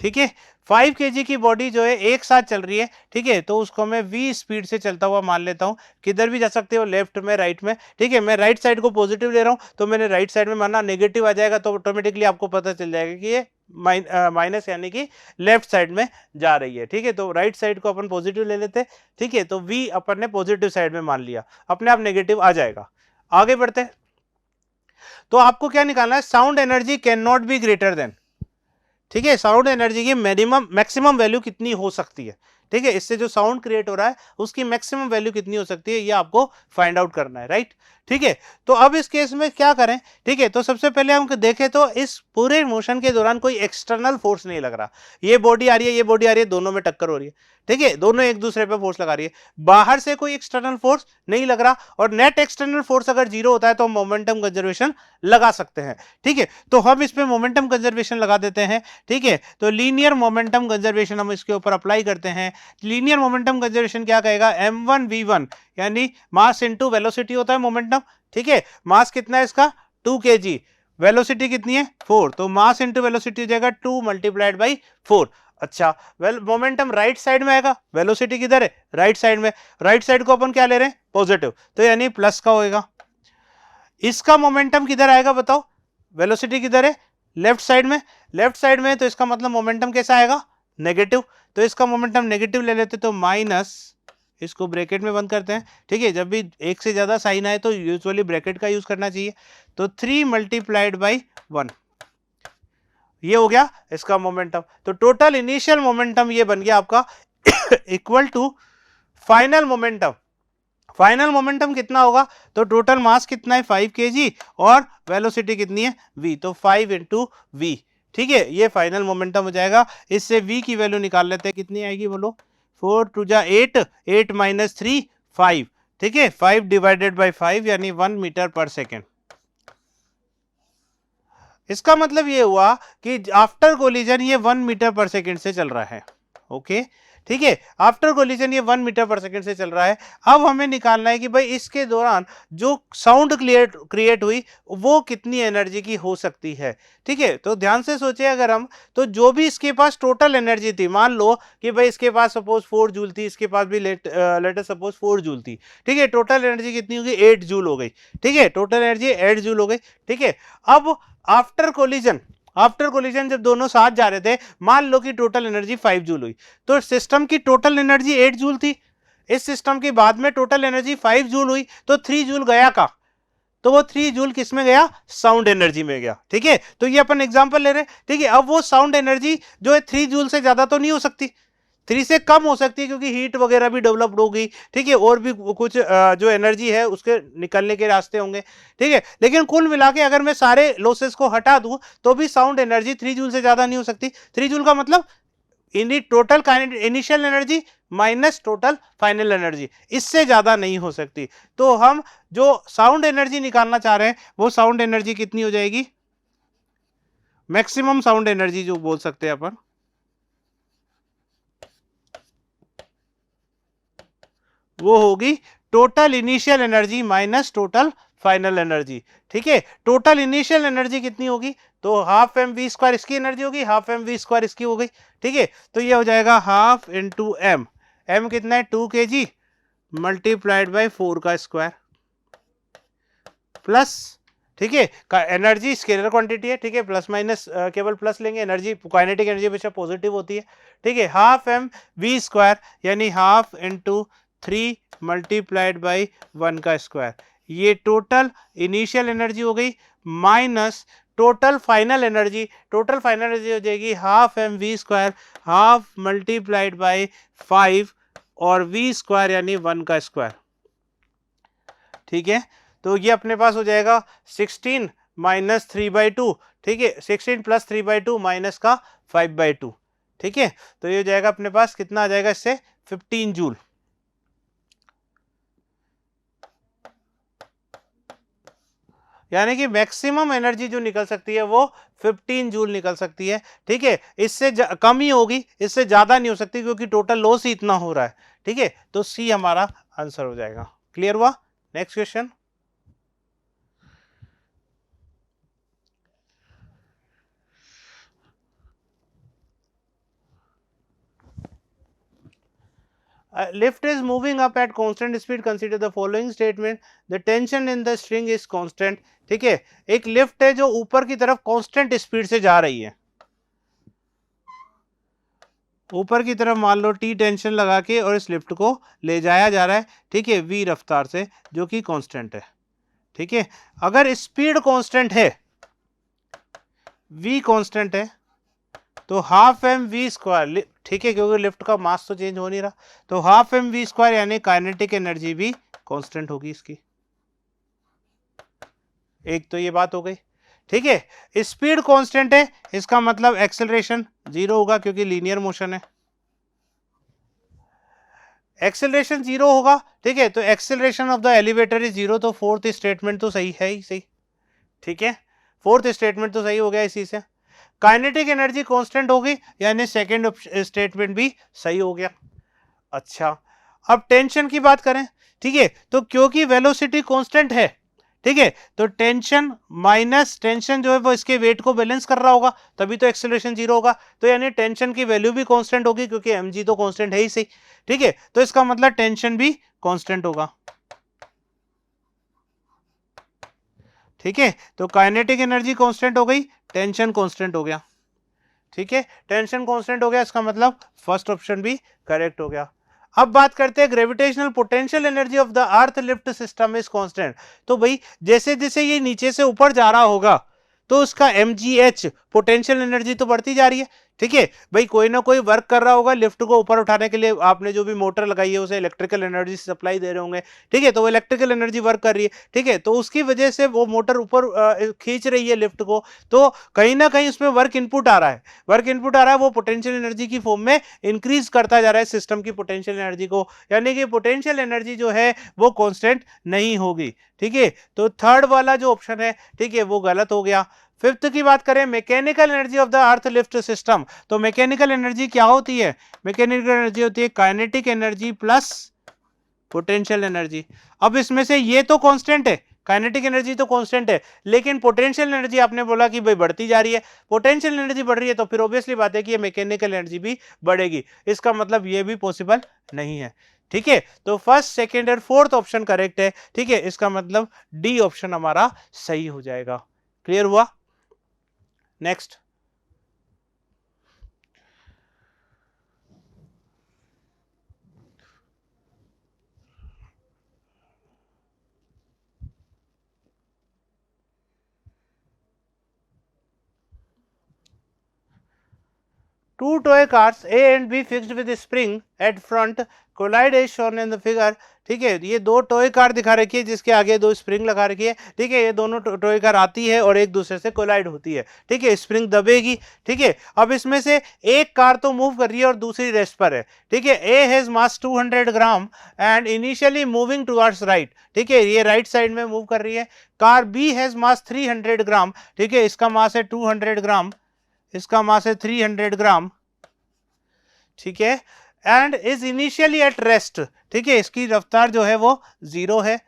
ठीक है, 5 kg की बॉडी जो है एक साथ चल रही है। ठीक है, तो उसको मैं v स्पीड से चलता हुआ मान लेता हूं। किधर भी जा सकते हो, लेफ्ट में, राइट में। ठीक है, मैं राइट साइड को पॉजिटिव ले रहा हूं तो मैंने राइट साइड में माना, नेगेटिव आ जाएगा तो ऑटोमेटिकली आपको पता चल जाएगा कि ये माइनस यानी कि लेफ्ट साइड में जा रही है। ठीक है, तो राइट साइड को अपन पॉजिटिव ले लेते हैं। ठीक है, तो v अपन ने पॉजिटिव साइड में मान लिया, अपने आप नेगेटिव आ जाएगा। आगे बढ़ते हैं, तो आपको क्या निकालना है, sound energy can not be greater than. ठीक है, साउंड एनर्जी की मैक्सिमम वैल्यू कितनी हो सकती है। ठीक है, इससे जो साउंड क्रिएट हो रहा है उसकी मैक्सिमम वैल्यू कितनी हो सकती है, ये आपको फाइंड आउट करना है, राइट। ठीक है, तो अब इस केस में क्या करें। ठीक है, तो सबसे पहले हम देखें तो इस पूरे मोशन के दौरान कोई एक्सटर्नल फोर्स नहीं लग रहा। ये बॉडी आ रही है, ये बॉडी आ रही है, दोनों में टक्कर हो रही है। ठीक है, दोनों एक दूसरे पे फोर्स लगा रही है, बाहर से कोई एक्सटर्नल फोर्स नहीं लग रहा, और नेट एक्सटर्नल फोर्स अगर 0 होता है तो मोमेंटम कंजर्वेशन लगा सकते हैं। ठीक है, तो हम इस पे मोमेंटम कंजर्वेशन लगा देते हैं। ठीक है, तो लीनियर मोमेंटम कंजर्वेशन हम इसके ऊपर अप्लाई करते हैं। लीनियर मोमेंटम कंजर्वेशन क्या कहेगा, m1v1 यानी मास इनटू वेलोसिटी होता है मोमेंटम। ठीक है, मास कितना है इसका 2 kg, वेलोसिटी कितनी है 4, तो मास इनटू वेलोसिटी हो जाएगा 2 × 4। अच्छा, मोमेंटम राइट साइड में आएगा, वेलोसिटी किधर है राइट साइड में, राइट साइड को अपन क्या ले रहे हैं पॉजिटिव, तो यानी प्लस का होएगा। इसका मोमेंटम किधर आएगा बताओ, वेलोसिटी किधर है लेफ्ट साइड में, लेफ्ट साइड में, तो इसका मतलब मोमेंटम कैसा आएगा नेगेटिव, तो इसका मोमेंटम नेगेटिव ले लेते तो माइनस, इसको ब्रैकेट में बंद करते हैं। ठीक है, जब भी एक से ज्यादा साइन आए तो यूजुअली ब्रैकेट का यूज करना चाहिए, तो 3 × 1 ये हो गया इसका मोमेंटम। तो टोटल इनिशियल मोमेंटम ये बन गया आपका equal to final momentum. Final momentum कितना होगा, तो टोटल मास कितना है 5 kg और वेलोसिटी कितनी है v, तो 5 × v। ठीक है, ये फाइनल मोमेंटम हो जाएगा। इससे v की वैल्यू निकाल लेते हैं, कितनी आएगी बोलो, 4 × 2 8, 8 - 3 5। ठीक है, 5/5 यानी 1 मीटर पर सेकेंड। इसका मतलब ये हुआ कि आफ्टर कोलिजन ये 1 मीटर पर सेकेंड से चल रहा है। ओके, ठीक है, आफ्टर कोलिजन ये 1 मीटर पर सेकेंड से चल रहा है। अब हमें निकालना है कि भाई इसके दौरान जो साउंड क्रिएट हुई वो कितनी एनर्जी की हो सकती है। ठीक है, तो ध्यान से सोचे, अगर हम तो जो भी इसके पास टोटल एनर्जी थी, मान लो कि भाई इसके पास सपोज 4 जूल थी, इसके पास भी लेटर सपोज 4 जूल थी। ठीक है, टोटल एनर्जी कितनी होगी 8 जूल हो गई। ठीक है, टोटल एनर्जी 8 जूल हो गई। ठीक है, अब आफ्टर कोलिजन जब दोनों साथ जा रहे थे, मान लो कि टोटल एनर्जी 5 जूल हुई, तो सिस्टम की टोटल एनर्जी 8 जूल थी। इस सिस्टम के बाद में टोटल एनर्जी 5 जूल हुई, तो 3 जूल गया का, तो वो 3 जूल किस में गया, साउंड एनर्जी में गया। ठीक है, तो ये अपन एग्जांपल ले रहे हैं। ठीक है, अब वो साउंड एनर्जी जो है 3 जूल से ज्यादा तो नहीं हो सकती, 3 से कम हो सकती है, क्योंकि हीट वगैरह भी डेवलप्ड होगी। ठीक है, और भी कुछ जो एनर्जी है उसके निकलने के रास्ते होंगे। ठीक है, लेकिन कुल मिला के अगर मैं सारे लॉसेस को हटा दूं तो भी साउंड एनर्जी 3 जूल से ज्यादा नहीं हो सकती। 3 जूल का मतलब total initial energy minus total final energy, इससे ज्यादा नहीं हो सकती। तो हम जो साउंड एनर्जी निकालना चाह रहे हैं वो साउंड एनर्जी कितनी हो जाएगी, मैक्सिमम साउंड एनर्जी जो बोल सकते हैं अपन, वो होगी total initial energy minus total final energy. ठीक है, टोटल इनिशियल एनर्जी कितनी होगी, तो हाफ एम वी स्क्वायर इसकी एनर्जी होगी, हाफ एम वी स्क्वायर इसकी हो गई। ठीक है, तो ये हो जाएगा हाफ इंटू एम, एम कितना है 2 kg मल्टीप्लाइड बाई 4 का स्क्वायर प्लस, ठीक है, एनर्जी स्केलर क्वांटिटी है, ठीक है, प्लस माइनस केवल प्लस लेंगे, एनर्जी काइनेटिक एनर्जी हमेशा पॉजिटिव होती है। ठीक है, हाफ एम वी स्क्वायर यानी हाफ इंटू 3 मल्टीप्लाइड बाई 1 का स्क्वायर, ये टोटल इनिशियल एनर्जी हो गई minus total final energy. Total final energy हो जाएगी half M V square half multiplied by 5 और वी स्क्वायर यानी 1 का स्क्वायर। ठीक है, तो ये अपने पास हो जाएगा 16 माइनस 3/2। ठीक है, 16 प्लस 3/2 माइनस का 5/2। ठीक है, तो ये हो जाएगा अपने पास कितना आ जाएगा इससे 15 जूल। यानी कि मैक्सिमम एनर्जी जो निकल सकती है वो 15 जूल निकल सकती है। ठीक है, इससे कम ही होगी, इससे ज्यादा नहीं हो सकती क्योंकि टोटल लॉस ही इतना हो रहा है। ठीक है, तो सी हमारा आंसर हो जाएगा। क्लियर हुआ? Next question. Lift is moving up at constant speed. Consider the following statement. The tension in the string is constant. ठीक है, एक लिफ्ट है जो ऊपर की तरफ कांस्टेंट स्पीड से जा रही है, ऊपर की तरफ मान लो टी टेंशन लगा के और इस लिफ्ट को ले जाया जा रहा है। ठीक है, वी रफ्तार से जो कि कांस्टेंट है। ठीक है, अगर स्पीड कांस्टेंट है, वी कांस्टेंट है, तो हाफ एम वी स्क्वायर, ठीक है, क्योंकि लिफ्ट का मास तो चेंज हो नहीं रहा, तो हाफ एम वी स्क्वायर यानी काइनेटिक एनर्जी भी कांस्टेंट होगी इसकी। एक तो ये बात हो गई। ठीक है, स्पीड कांस्टेंट है, इसका मतलब एक्सेलरेशन जीरो होगा क्योंकि लीनियर मोशन है, एक्सेलरेशन जीरो होगा। ठीक है, तो acceleration of the elevator is zero, तो फोर्थ स्टेटमेंट तो सही है ही सही। ठीक है, फोर्थ स्टेटमेंट तो सही हो गया इसी से। काइनेटिक एनर्जी कांस्टेंट होगी यानी सेकंड स्टेटमेंट भी सही हो गया। अच्छा, अब टेंशन की बात करें। ठीक है, तो क्योंकि वेलोसिटी कांस्टेंट है, ठीक है, तो टेंशन माइनस टेंशन जो है वो इसके वेट को बैलेंस कर रहा होगा, तभी तो एक्सेलरेशन जीरो होगा। तो यानी टेंशन की वैल्यू भी कांस्टेंट होगी क्योंकि mg तो कांस्टेंट है ही सही। ठीक है, तो इसका मतलब टेंशन भी कांस्टेंट होगा। ठीक है, तो काइनेटिक एनर्जी कांस्टेंट हो गई, टेंशन कांस्टेंट हो गया। ठीक है, टेंशन कांस्टेंट हो गया, इसका मतलब फर्स्ट ऑप्शन भी करेक्ट हो गया। अब बात करते हैं gravitational potential energy of the earth lift system is constant. तो भाई जैसे जैसे ये नीचे से ऊपर जा रहा होगा तो उसका mgh पोटेंशियल एनर्जी तो बढ़ती जा रही है। ठीक है भाई, कोई ना कोई वर्क कर रहा होगा लिफ्ट को ऊपर उठाने के लिए, आपने जो भी मोटर लगाई है उसे इलेक्ट्रिकल एनर्जी सप्लाई दे रहे होंगे। ठीक है, तो वो इलेक्ट्रिकल एनर्जी वर्क कर रही है। ठीक है, तो उसकी वजह से वो मोटर ऊपर खींच रही है लिफ्ट को, तो कहीं ना कहीं उसमें वर्क इनपुट आ रहा है, वर्क इनपुट आ रहा है, वो पोटेंशियल एनर्जी की फॉर्म में इंक्रीज करता जा रहा है सिस्टम की पोटेंशियल एनर्जी को, यानी कि पोटेंशियल एनर्जी जो है वो कांस्टेंट नहीं होगी। ठीक है, तो थर्ड वाला जो ऑप्शन है, ठीक है, वो गलत हो गया। फिफ्थ की बात करें, mechanical energy of the earth lift system, तो मैकेनिकल एनर्जी क्या होती है? मैकेनिकल एनर्जी होती है kinetic energy plus potential energy. अब इसमें से ये तो कांस्टेंट है, काइनेटिक एनर्जी तो कांस्टेंट है, लेकिन पोटेंशियल एनर्जी आपने बोला कि भाई बढ़ती जा रही है, पोटेंशियल एनर्जी बढ़ रही है, तो फिर ऑब्वियसली बात है कि ये मैकेनिकल एनर्जी भी बढ़ेगी, इसका मतलब ये भी पॉसिबल नहीं है। ठीक है, तो फर्स्ट सेकेंड और फोर्थ ऑप्शन करेक्ट है। ठीक है, इसका मतलब डी ऑप्शन हमारा सही हो जाएगा। क्लियर हुआ? Next. Two toy cars A and B fixed with a spring at front collide as shown in the figure। ठीक है, ये दो टॉय कार दिखा रखी है जिसके आगे दो स्प्रिंग लगा रखी है। ठीक है, ये दोनों टॉय कार आती है और एक दूसरे से कोलाइड होती है। ठीक है, स्प्रिंग दबेगी। ठीक है, अब इसमें से एक कार तो मूव कर रही है और दूसरी रेस्ट पर है। ठीक है, A has mass 200 gram and initially moving towards right. ठीक है, ये राइट साइड में मूव कर रही है। कार बी हैज मास 300 ग्राम। ठीक है, इसका मास है 200 ग्राम, इसका मास है 300 ग्राम। ठीक है, and is initially at rest, ठीक है, इसकी रफ्तार जो है वो 0 है।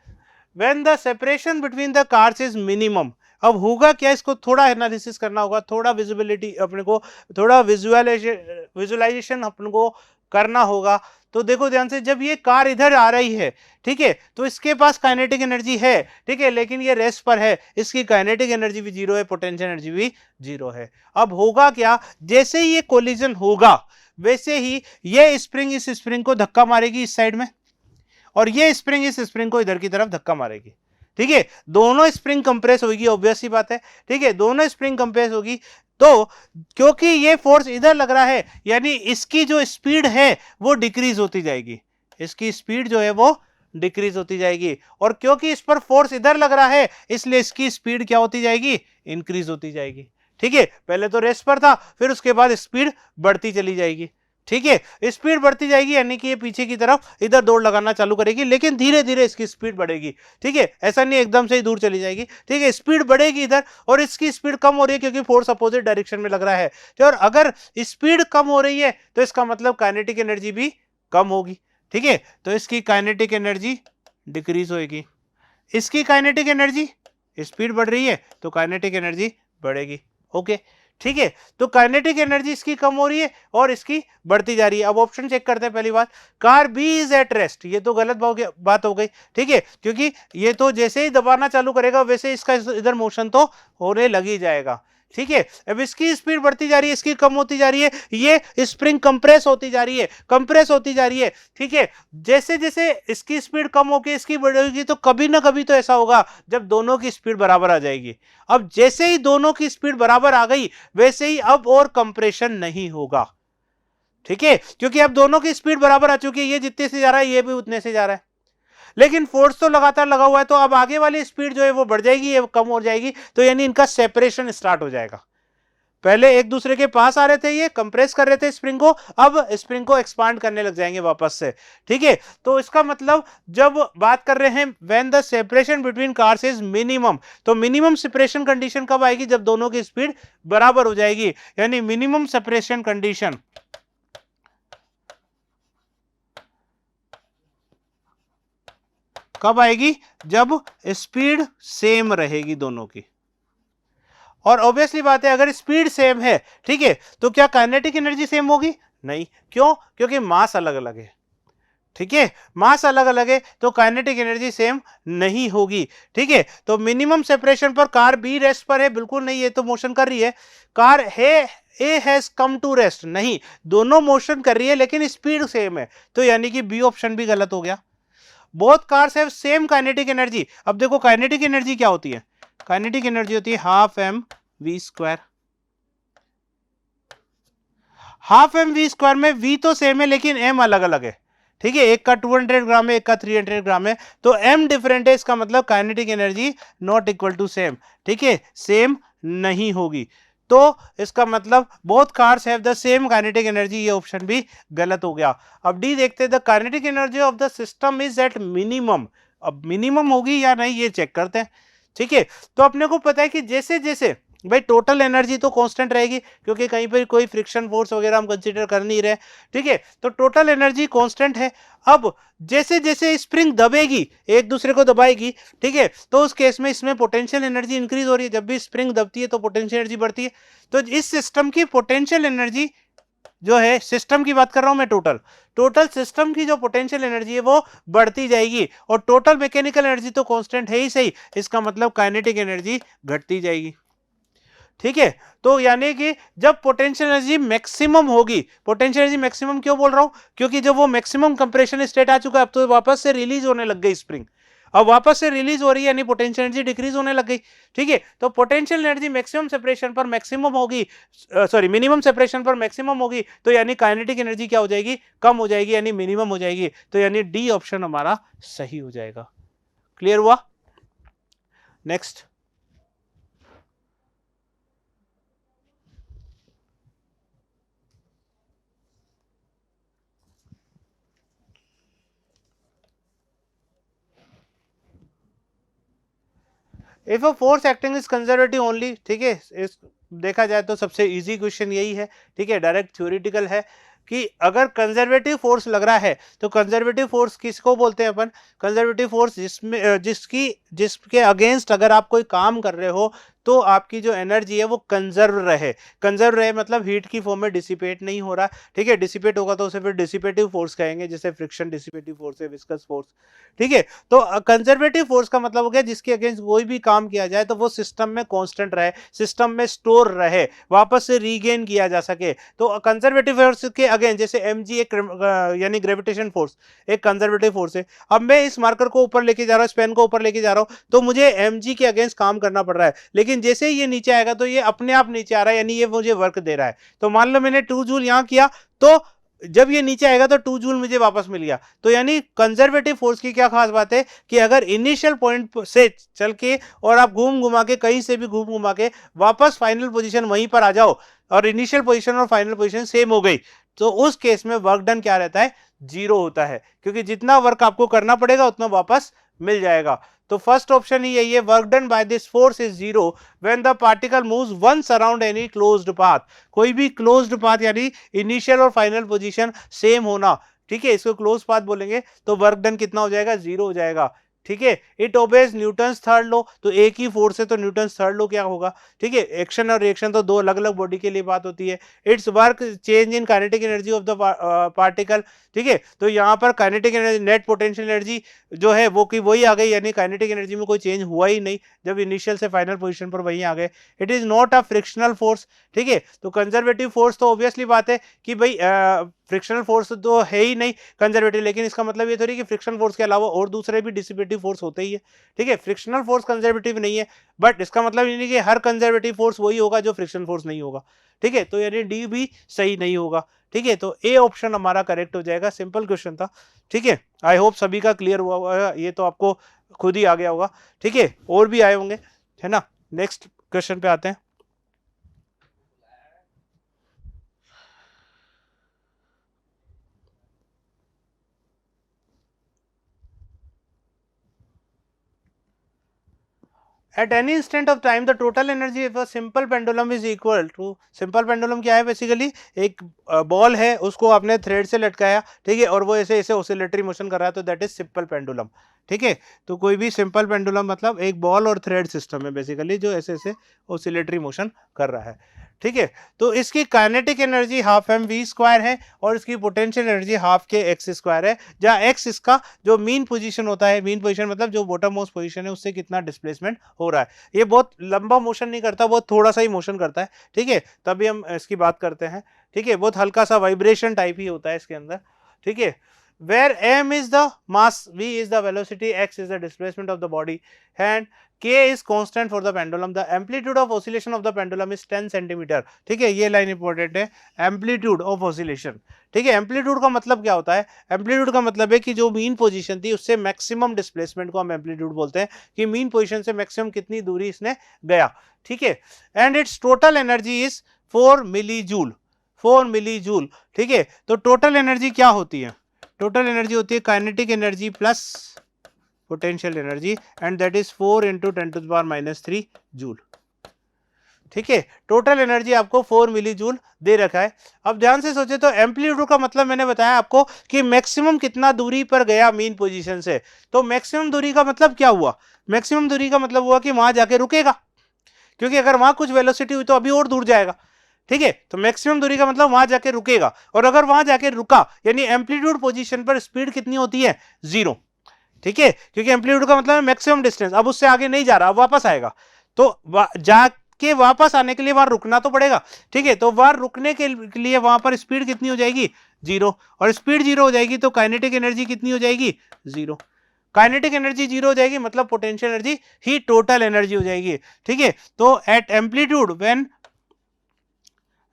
When the separation between the cars is minimum, अब होगा क्या, इसको थोड़ा एनालिसिस करना होगा, थोड़ा विजिबिलिटी अपने को, थोड़ा विजुअलाइजेशन अपन को करना होगा। तो देखो ध्यान से, जब ये कार इधर आ रही है, ठीक है, तो इसके पास काइनेटिक एनर्जी है, ठीक है, लेकिन ये रेस्ट पर है, इसकी काइनेटिक एनर्जी भी 0 है, पोटेंशियल एनर्जी भी 0 है। अब होगा क्या, जैसे ही ये कोलिजन होगा वैसे ही ये स्प्रिंग इस स्प्रिंग को धक्का मारेगी इस साइड में, और ये स्प्रिंग इस स्प्रिंग को इधर की तरफ धक्का मारेगी, ठीक है, दोनों स्प्रिंग कंप्रेस होगी, ऑब्वियस सी बात है, ठीक है, दोनों स्प्रिंग कंप्रेस होगी। तो क्योंकि ये फोर्स इधर लग रहा है, यानी इसकी जो स्पीड है वो डिक्रीज होती जाएगी, इसकी स्पीड जो है वो डिक्रीज होती जाएगी, और क्योंकि इस पर फोर्स इधर लग रहा है इसलिए इसकी स्पीड क्या होती जाएगी, इंक्रीज होती जाएगी, ठीक है, पहले तो रेस्ट पर था, फिर उसके बाद स्पीड बढ़ती चली जाएगी, ठीक है, स्पीड बढ़ती जाएगी, यानी कि ये पीछे की तरफ इधर दौड़ लगाना चालू करेगी, लेकिन धीरे धीरे इसकी स्पीड बढ़ेगी, ठीक है, ऐसा नहीं एकदम से ही दूर चली जाएगी, ठीक है, स्पीड बढ़ेगी इधर, और इसकी स्पीड कम हो रही है क्योंकि फोर्स अपोजिट डायरेक्शन में लग रहा है, तो और अगर स्पीड कम हो रही है तो इसका मतलब काइनेटिक एनर्जी भी कम होगी, ठीक है, तो इसकी काइनेटिक एनर्जी डिक्रीज होगी, इसकी काइनेटिक एनर्जी, स्पीड बढ़ रही है तो काइनेटिक एनर्जी बढ़ेगी, ओके, ठीक है, तो काइनेटिक एनर्जी इसकी कम हो रही है और इसकी बढ़ती जा रही है। अब ऑप्शन चेक करते हैं, पहली बात, car B is at rest, ये तो गलत बात हो गई, ठीक है, क्योंकि ये तो जैसे ही दबाना चालू करेगा वैसे इसका इधर मोशन तो होने लग ही जाएगा, ठीक है, अब इसकी स्पीड बढ़ती जा रही है, इसकी कम होती जा रही है, ये स्प्रिंग कंप्रेस होती जा रही है, कंप्रेस होती जा रही है, ठीक है, जैसे जैसे इसकी स्पीड कम होगी इसकी बढ़ेगी, तो कभी ना कभी तो ऐसा होगा जब दोनों की स्पीड बराबर आ जाएगी। अब जैसे ही दोनों की स्पीड बराबर आ गई वैसे ही अब और कंप्रेशन नहीं होगा, ठीक है, क्योंकि अब दोनों की स्पीड बराबर आ चुकी है, ये जितने से जा रहा है ये भी उतने से जा रहा है, लेकिन फोर्स तो लगातार लगा हुआ है, तो अब आगे वाली स्पीड जो है वो बढ़ जाएगी, ये कम हो जाएगी, तो यानी इनका सेपरेशन स्टार्ट हो जाएगा। पहले एक दूसरे के पास आ रहे थे, ये कंप्रेस कर रहे थे स्प्रिंग को, अब स्प्रिंग को एक्सपांड करने लग जाएंगे वापस से, ठीक है, तो इसका मतलब जब बात कर रहे हैं when the separation between cars is minimum, तो मिनिमम सेपरेशन कंडीशन कब आएगी, जब दोनों की स्पीड बराबर हो जाएगी, यानी मिनिमम सेपरेशन कंडीशन कब आएगी, जब स्पीड सेम रहेगी दोनों की, और ऑब्वियसली बात है अगर स्पीड सेम है, ठीक है, तो क्या काइनेटिक एनर्जी सेम होगी, नहीं, क्यों, क्योंकि मास अलग अलग है, ठीक है, मास अलग अलग है तो काइनेटिक एनर्जी सेम नहीं होगी, ठीक है, तो मिनिमम सेपरेशन पर कार बी रेस्ट पर है, बिल्कुल नहीं, ये तो मोशन कर रही है, कार है A has come to rest, नहीं, दोनों मोशन कर रही है लेकिन स्पीड सेम है, तो यानी कि बी ऑप्शन भी गलत हो गया। Both cars have same kinetic energy, अब देखो काइनेटिक एनर्जी क्या होती है, काइनेटिक एनर्जी होती है half M V square, half M V square में वी तो सेम है लेकिन एम अलग अलग है, ठीक है, एक का 200 ग्राम है, एक का 300 ग्राम है, तो एम डिफरेंट है, इसका मतलब kinetic energy not equal to same, ठीक है, सेम नहीं होगी, तो इसका मतलब both cars have the same kinetic energy, ये ऑप्शन भी गलत हो गया। अब डी देखते हैं, the kinetic energy of the system is at minimum, अब मिनिमम होगी या नहीं ये चेक करते हैं, ठीक है, तो अपने को पता है कि जैसे जैसे भाई टोटल एनर्जी तो कांस्टेंट रहेगी क्योंकि कहीं पर कोई फ्रिक्शन फोर्स वगैरह हम कंसीडर कर नहीं रहे, ठीक है, तो टोटल एनर्जी कांस्टेंट है। अब जैसे जैसे स्प्रिंग दबेगी, एक दूसरे को दबाएगी, ठीक है, तो उस केस में इसमें पोटेंशियल एनर्जी इंक्रीज हो रही है, जब भी स्प्रिंग दबती है तो पोटेंशियल एनर्जी बढ़ती है, तो इस सिस्टम की पोटेंशियल एनर्जी जो है, सिस्टम की बात कर रहा हूं मैं, टोटल सिस्टम की जो पोटेंशियल एनर्जी है वो बढ़ती जाएगी, और टोटल मैकेनिकल एनर्जी तो कांस्टेंट है ही सही, इसका मतलब काइनेटिक एनर्जी घटती जाएगी, ठीक है, तो यानी कि जब पोटेंशियल एनर्जी मैक्सिमम होगी, पोटेंशियल एनर्जी मैक्सिमम क्यों बोल रहा हूं, क्योंकि जब वो मैक्सिमम कंप्रेशन स्टेट आ चुका है, अब तो वापस से रिलीज होने लग गई स्प्रिंग, अब वापस से रिलीज हो रही है यानी पोटेंशियल एनर्जी डिक्रीज होने लग गई, ठीक है, तो पोटेंशियल एनर्जी मैक्सिमम सेपरेशन पर मैक्सिमम होगी, सॉरी मिनिमम सेपरेशन पर मैक्सिमम होगी, तो यानी काइनेटिक एनर्जी क्या हो जाएगी, कम हो जाएगी, यानी मिनिमम हो जाएगी, तो यानी डी ऑप्शन हमारा सही हो जाएगा। क्लियर हुआ? Next, if a force acting is conservative only, ठीक है, इस देखा जाए तो सबसे इजी क्वेश्चन यही है, ठीक है, डायरेक्ट थ्योरेटिकल है कि अगर कंजर्वेटिव फोर्स लग रहा है तो कंजर्वेटिव फोर्स किसको बोलते हैं अपन? कंजर्वेटिव फोर्स जिसके अगेंस्ट अगर आप कोई काम कर रहे हो तो आपकी जो एनर्जी है वो कंजर्व रहे मतलब हीट की फॉर्म में डिसिपेट नहीं हो रहा, ठीक है। डिसिपेट होगा तो उसे फिर डिसिपेटिव फोर्स कहेंगे, जैसे फ्रिक्शन डिसिपेटिव फोर्स है, विस्कस फोर्स, ठीक है। तो कंजर्वेटिव फोर्स का मतलब हो गया जिसके अगेंस्ट कोई भी काम किया जाए तो वो सिस्टम में कांस्टेंट रहे, सिस्टम में स्टोर रहे, वापस से रीगेन किया जा सके। तो कंजर्वेटिव फोर्स के अगेंस्ट जैसे mg एक यानी ग्रेविटेशन फोर्स एक कंजर्वेटिव फोर्स है। अब मैं इस मार्कर को ऊपर लेके जा रहा हूं, इस पेन को ऊपर लेके जा रहा हूं, तो मुझे mg के अगेंस्ट काम करना पड़ रहा है, लेकिन जैसे ही ये नीचे आएगा तो ये अपने आप नीचे आ रहा है, यानी ये मुझे वर्क दे रहा है। तो मान लो मैंने 2 जूल यहां किया, तो जब ये नीचे आएगा तो 2 जूल मुझे वापस मिल गया। तो यानी कंजर्वेटिव फोर्स की क्या खास बात है कि अगर इनिशियल पॉइंट से चल के और आप घूम घुमा के कहीं से भी घूम घुमा के वापस फाइनल पोजीशन वहीं पर आ जाओ और इनिशियल पोजीशन और फाइनल पोजीशन सेम हो गई, तो उस केस में वर्क डन क्या रहता है? 0 होता है, क्योंकि जितना वर्क आपको करना पड़ेगा उतना वापस मिल जाएगा। तो फर्स्ट ऑप्शन ही यही है, work done by this force is 0 when the particle moves once around any closed path. कोई भी क्लोज्ड पाथ यानी इनिशियल और फाइनल पोजीशन सेम होना, ठीक है, इसको क्लोज पाथ बोलेंगे। तो वर्क डन कितना हो जाएगा? 0 हो जाएगा, ठीक है। It obeys Newton's third law, तो एक ही फोर्स है तो न्यूटन्स थर्ड लॉ क्या होगा, ठीक है। एक्शन और रिएक्शन तो दो अलग अलग बॉडी के लिए बात होती है। It's work change in kinetic energy of the particle, ठीक है। तो यहाँ पर kinetic energy net potential energy जो है वो की वही आ गई, यानी काइनेटिक एनर्जी में कोई चेंज हुआ ही नहीं जब इनिशियल से फाइनल पोजीशन पर वही आ गए। It is not a frictional force, ठीक है। तो कंजर्वेटिव फोर्स तो ऑब्वियसली बात है कि भाई फ्रिक्शनल फोर्स तो है ही नहीं कंजर्वेटिव, लेकिन इसका मतलब ये थोड़ी कि फ्रिक्शनल फोर्स के अलावा और दूसरे भी डिसिपेटिव फोर्स होते ही है, ठीक है। फ्रिक्शनल फोर्स कंजर्वेटिव नहीं है, बट इसका मतलब ये नहीं कि हर कंजर्वेटिव फोर्स वही होगा जो फ्रिक्शनल फोर्स नहीं होगा, ठीक है। तो यानी डी भी सही नहीं होगा, ठीक है। तो ए ऑप्शन हमारा करेक्ट हो जाएगा, सिंपल क्वेश्चन था, ठीक है। आई होप सभी का क्लियर हुआ होगा, ये तो आपको खुद ही आ गया होगा, ठीक है। और भी आए होंगे, है ना। नेक्स्ट क्वेश्चन पे आते हैं। At any instant of time the total energy of a simple pendulum is equal to, simple pendulum क्या है? बेसिकली एक बॉल है, उसको आपने थ्रेड से लटकाया, ठीक है, और वो ऐसे ऐसे ऑसिलेटरी मोशन कर रहा है, तो दैट इज सिंपल पेंडुलम, ठीक है। तो कोई भी सिंपल पेंडुलम मतलब एक बॉल और थ्रेड सिस्टम है बेसिकली जो ऐसे ऐसे ऑसिलेटरी मोशन कर रहा है, ठीक है। तो इसकी kinetic energy half M V square है और इसकी potential energy half K X square है, जहाँ एक्स इसका जो मीन पोजीशन होता है, मीन पोजीशन मतलब जो बॉटम मोस्ट पोजीशन है उससे कितना डिस्प्लेसमेंट हो रहा है। ये बहुत लंबा मोशन नहीं करता, बहुत थोड़ा सा ही मोशन करता है, ठीक है। तभी हम इसकी बात करते हैं, ठीक है। बहुत हल्का सा वाइब्रेशन टाइप ही होता है इसके अंदर, ठीक है। where m is the mass, v is the velocity, x is the displacement of the body and k is constant for the pendulum. The amplitude of oscillation of the pendulum is 10 centimeter, ठीक है। ये line important है, amplitude of oscillation, ठीक है। Amplitude का मतलब क्या होता है? एम्पलीट्यूड का मतलब है कि जो मीन पोजीशन थी उससे मैक्सिमम डिस्प्लेसमेंट को हम एम्पलीट्यूड बोलते हैं, कि मीन पोजीशन से मैक्सिमम कितनी दूरी इसने गया, ठीक है। And it's total energy is 4 millijoule, 4 millijoule, ठीक है। तो टोटल एनर्जी क्या होती है? टोटल एनर्जी होती है kinetic energy plus potential energy and that is 4 into 10⁻³ joule, ठीक है। टोटल एनर्जी आपको 4 मिली जूल दे रखा है। अब ध्यान से सोचे तो एम्पलीट्यूड का मतलब मैंने बताया आपको कि मैक्सिमम कितना दूरी पर गया मीन पोजीशन से। तो मैक्सिमम दूरी का मतलब क्या हुआ? मैक्सिमम दूरी का मतलब हुआ कि वहां जाके रुकेगा, क्योंकि अगर वहां कुछ वेलोसिटी हुई तो अभी और दूर जाएगा, ठीक है। तो मैक्सिमम दूरी का मतलब वहां जाके रुकेगा, और अगर वहां जाके रुका यानी एम्पलीट्यूड पोजीशन पर स्पीड कितनी होती है? 0, ठीक है, क्योंकि एम्पलीट्यूड का मतलब है मैक्सिमम डिस्टेंस, अब उससे आगे नहीं जा रहा, अब वापस आएगा, तो जाके वापस आने के लिए वहां रुकना तो पड़ेगा, ठीक है। तो वहां रुकने के लिए वहां पर स्पीड कितनी हो जाएगी? 0, और स्पीड 0 हो जाएगी तो काइनेटिक एनर्जी कितनी हो जाएगी? 0। काइनेटिक एनर्जी 0 हो जाएगी मतलब पोटेंशियल एनर्जी ही टोटल एनर्जी हो जाएगी, ठीक है। तो एट एम्पलीट्यूड व्हेन,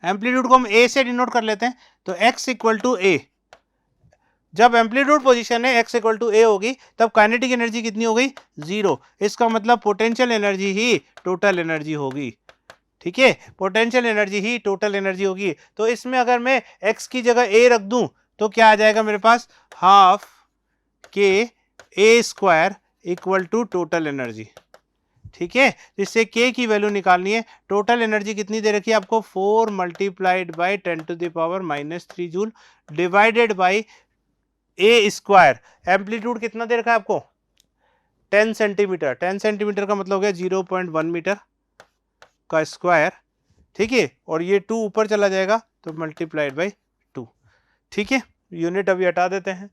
एम्पलीट्यूड को हम ए से डिनोट कर लेते हैं, तो x इक्वल टू ए, जब एम्पलीट्यूड पोजीशन है x इक्वल टू ए होगी तब काइनेटिक एनर्जी कितनी हो गई? 0। इसका मतलब पोटेंशियल एनर्जी ही टोटल एनर्जी होगी, ठीक है। पोटेंशियल एनर्जी ही टोटल एनर्जी होगी। तो इसमें अगर मैं x की जगह a रख दूं तो क्या आ जाएगा मेरे पास? Half K A square equal to total energy, ठीक है, इससे k की वैल्यू निकालनी है। टोटल एनर्जी कितनी दे रखी है आपको, 4 multiplied by 10⁻³ joule divided by A square. Amplitude कितना दे रखा है आपको, 10 सेंटीमीटर। 10 सेंटीमीटर का मतलब हो गया 0.1 मीटर का स्क्वायर। ठीक है, और ये 2 ऊपर चला जाएगा तो मल्टीप्लाइड बाई 2। ठीक है, यूनिट अभी हटा देते हैं।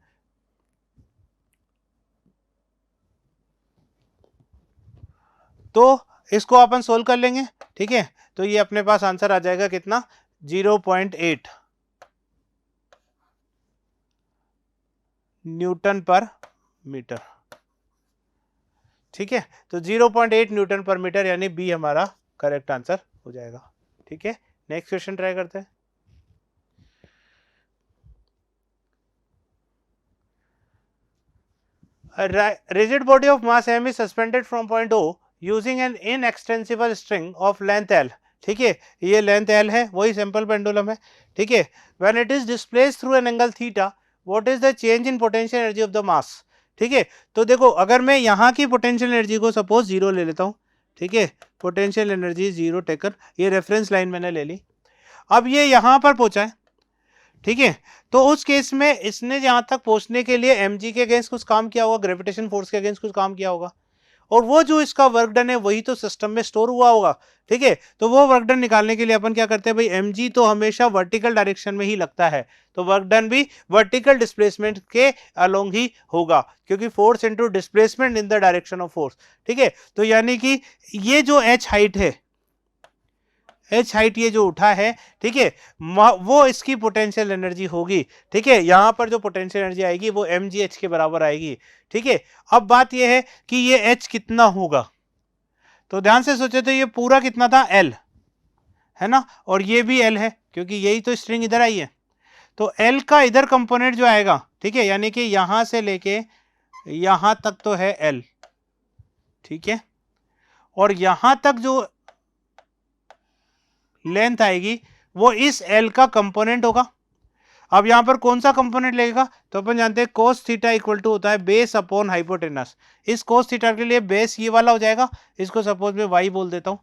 तो इसको अपन सोल्व कर लेंगे। ठीक है, तो ये अपने पास आंसर आ जाएगा कितना, 0.8 न्यूटन पर मीटर। ठीक है, तो 0.8 न्यूटन पर मीटर यानी बी हमारा करेक्ट आंसर हो जाएगा। ठीक है, नेक्स्ट क्वेश्चन ट्राई करते हैं। A rigid body of mass m is suspended from point O using an inextensible string of length L। ठीक है, ये लेंथ L है, वही सिंपल पेंडुलम है। ठीक है, when it is displaced through an angle theta, what is the change in potential energy of the mass। ठीक है, तो देखो अगर मैं यहाँ की पोटेंशियल एनर्जी को सपोज 0 ले लेता हूँ। ठीक है, पोटेंशियल एनर्जी 0 टेकन, ये रेफरेंस लाइन मैंने ले ली। अब ये यहाँ पर पहुंचा है। ठीक है, तो उस केस में इसने यहां तक पहुंचने के लिए mg के अगेंस्ट कुछ काम किया होगा, ग्रेविटेशन फोर्स के अगेंस्ट कुछ काम किया होगा, और वो जो इसका वर्क डन है वही तो सिस्टम में स्टोर हुआ होगा। ठीक है, तो वो वर्क डन निकालने के लिए अपन क्या करते हैं भाई, mg तो हमेशा वर्टिकल डायरेक्शन में ही लगता है, तो वर्क डन भी वर्टिकल डिस्प्लेसमेंट के अलोंग ही होगा, क्योंकि force into displacement in the direction of force. ठीक है, तो यानी कि ये जो h हाइट है, एच हाइट ये जो उठा है, ठीक है, वो इसकी पोटेंशियल एनर्जी होगी। ठीक है, यहां पर जो पोटेंशियल एनर्जी आएगी वो mgh के बराबर आएगी। ठीक है, अब बात ये है कि ये h कितना होगा, तो ध्यान से सोचे तो ये पूरा कितना था, L है ना, और ये भी L है क्योंकि यही तो स्ट्रिंग इधर आई है, तो L का इधर कंपोनेंट जो आएगा, ठीक है, यानी कि यहां से लेके यहां तक तो है L। ठीक है, और यहां तक जो लेंथ आएगी वो इस L का कंपोनेंट होगा। अब यहां पर कौन सा कंपोनेंट लगेगा, तो अपन जानते हैं cos थीटा इक्वल टू होता है बेस अपॉन हाइपोटेनस। इस cos थीटा के लिए बेस ये वाला हो जाएगा, इसको सपोज मैं y बोल देता हूं।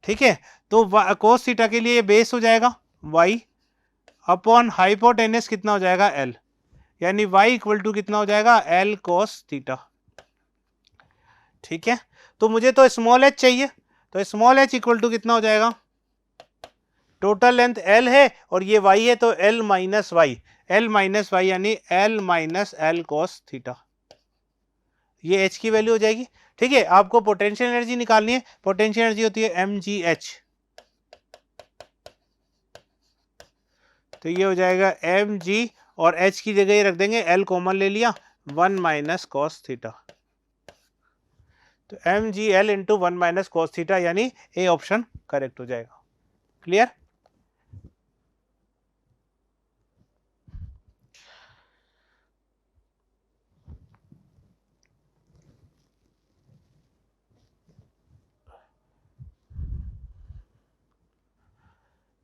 ठीक है, तो cos थीटा के लिए बेस हो जाएगा y अपॉन हाइपोटेनस कितना हो जाएगा L, यानी y इक्वल टू कितना हो जाएगा, L cos थीटा। ठीक है, तो मुझे तो स्मॉल h चाहिए, तो स्मॉल h इक्वल टू कितना हो जाएगा, टोटल लेंथ L है और ये y है, तो L minus Y, L minus Y यानी L minus L cos theta, ये h की वैल्यू हो जाएगी। ठीक है, आपको पोटेंशियल एनर्जी निकालनी है, पोटेंशियल एनर्जी होती है mgh, तो ये हो जाएगा mg, और h की जगह ये रख देंगे, L कॉमन ले लिया, 1 माइनस cos थीटा, तो mgl into 1 minus cos theta, यानी ए ऑप्शन करेक्ट हो जाएगा। क्लियर।